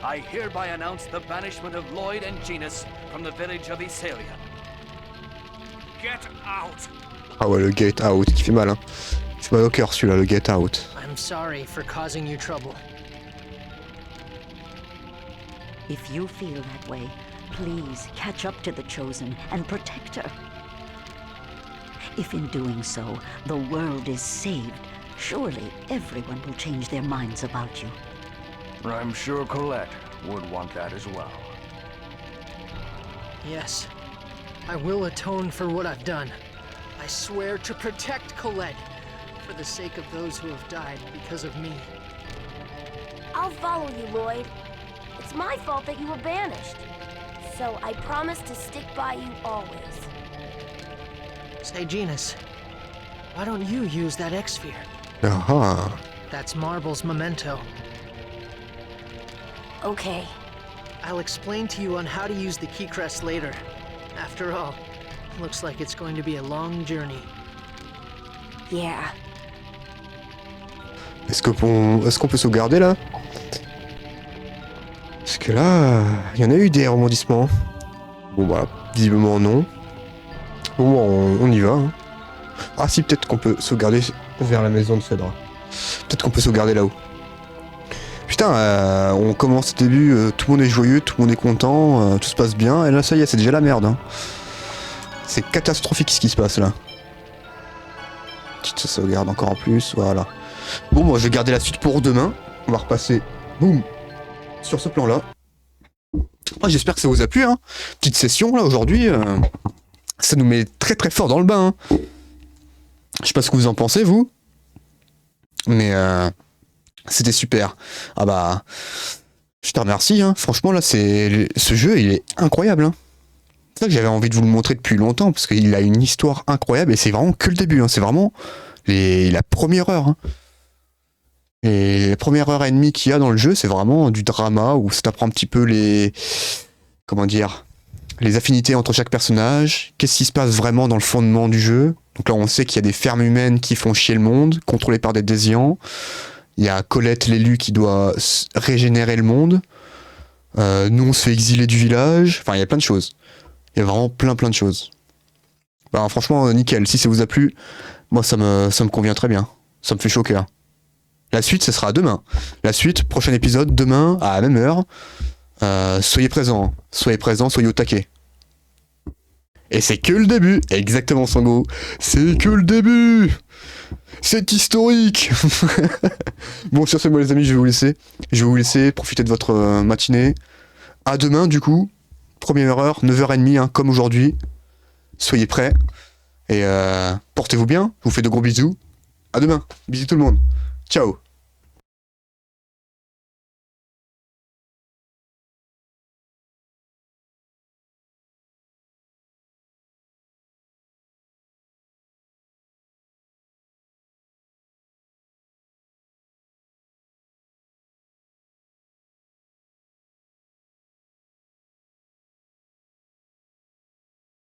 I hereby announce the banishment of Lloyd and Genus from the village of Iselia. Get out! Ah ouais, le Get Out qui fait mal, hein. C'est mal au cœur celui-là, le Get Out. I'm sorry for causing you trouble. If you feel that way, please catch up to the Chosen and protect her. If in doing so, the world is saved, surely everyone will change their minds about you. I'm sure Colette would want that as well. Yes. I will atone for what I've done. I swear to protect Colette, for the sake of those who have died because of me. I'll follow you, Lloyd. It's my fault that you were banished. So I promise to stick by you always. Say, Genus, why don't you use that X-Sphere? Aha. That's Marble's memento. Okay. I'll explain to you on how to use the key crest later. After all, looks like it's going to be a long journey. Yeah. Est-ce qu'on peut sauvegarder là? Parce que là, il y en a eu des rebondissements. Bon bah, visiblement non. Bon, on y va. Hein. Ah si, peut-être qu'on peut sauvegarder vers la maison de Cédra. Peut-être qu'on peut sauvegarder là-haut. Putain, on commence au début, tout le monde est joyeux, tout le monde est content, tout se passe bien, et là ça y est, c'est déjà la merde. Hein. C'est catastrophique ce qui se passe là. Petite sauvegarde encore en plus, voilà. Bon, moi je vais garder la suite pour demain. On va repasser, boum, sur ce plan-là. J'espère que ça vous a plu, hein. Petite session là aujourd'hui. Ça nous met très très fort dans le bain. Hein. Je sais pas ce que vous en pensez, vous. Mais c'était super. Ah bah, je te remercie. Hein. Franchement, là, ce jeu, il est incroyable. Hein. C'est ça que j'avais envie de vous le montrer depuis longtemps, parce qu'il a une histoire incroyable, et c'est vraiment que le début. Hein. C'est vraiment la première heure. Hein. Et la première heure et demie qu'il y a dans le jeu, c'est vraiment du drama, où ça t'apprend un petit peu les affinités entre chaque personnage, qu'est-ce qui se passe vraiment dans le fondement du jeu. Donc là, on sait qu'il y a des fermes humaines qui font chier le monde, contrôlées par des désiants. Il y a Colette, l'élu, qui doit régénérer le monde. Nous, on se fait exiler du village. Enfin, il y a plein de choses. Il y a vraiment plein de choses. Bah, franchement, nickel. Si ça vous a plu, moi, ça me convient très bien. Ça me fait chaud au cœur. La suite, ce sera demain. La suite, prochain épisode, demain, à la même heure. Soyez présents. Soyez au taquet. Et c'est que le début. Exactement, Sango. C'est que le début. C'est historique. Bon, sur ce, moi les amis, je vais vous laisser. Je vais vous laisser profiter de votre matinée. À demain, du coup. Première heure, 9h30, hein, comme aujourd'hui. Soyez prêts. Et portez-vous bien. Je vous fais de gros bisous. À demain. Bisous tout le monde. Ciao.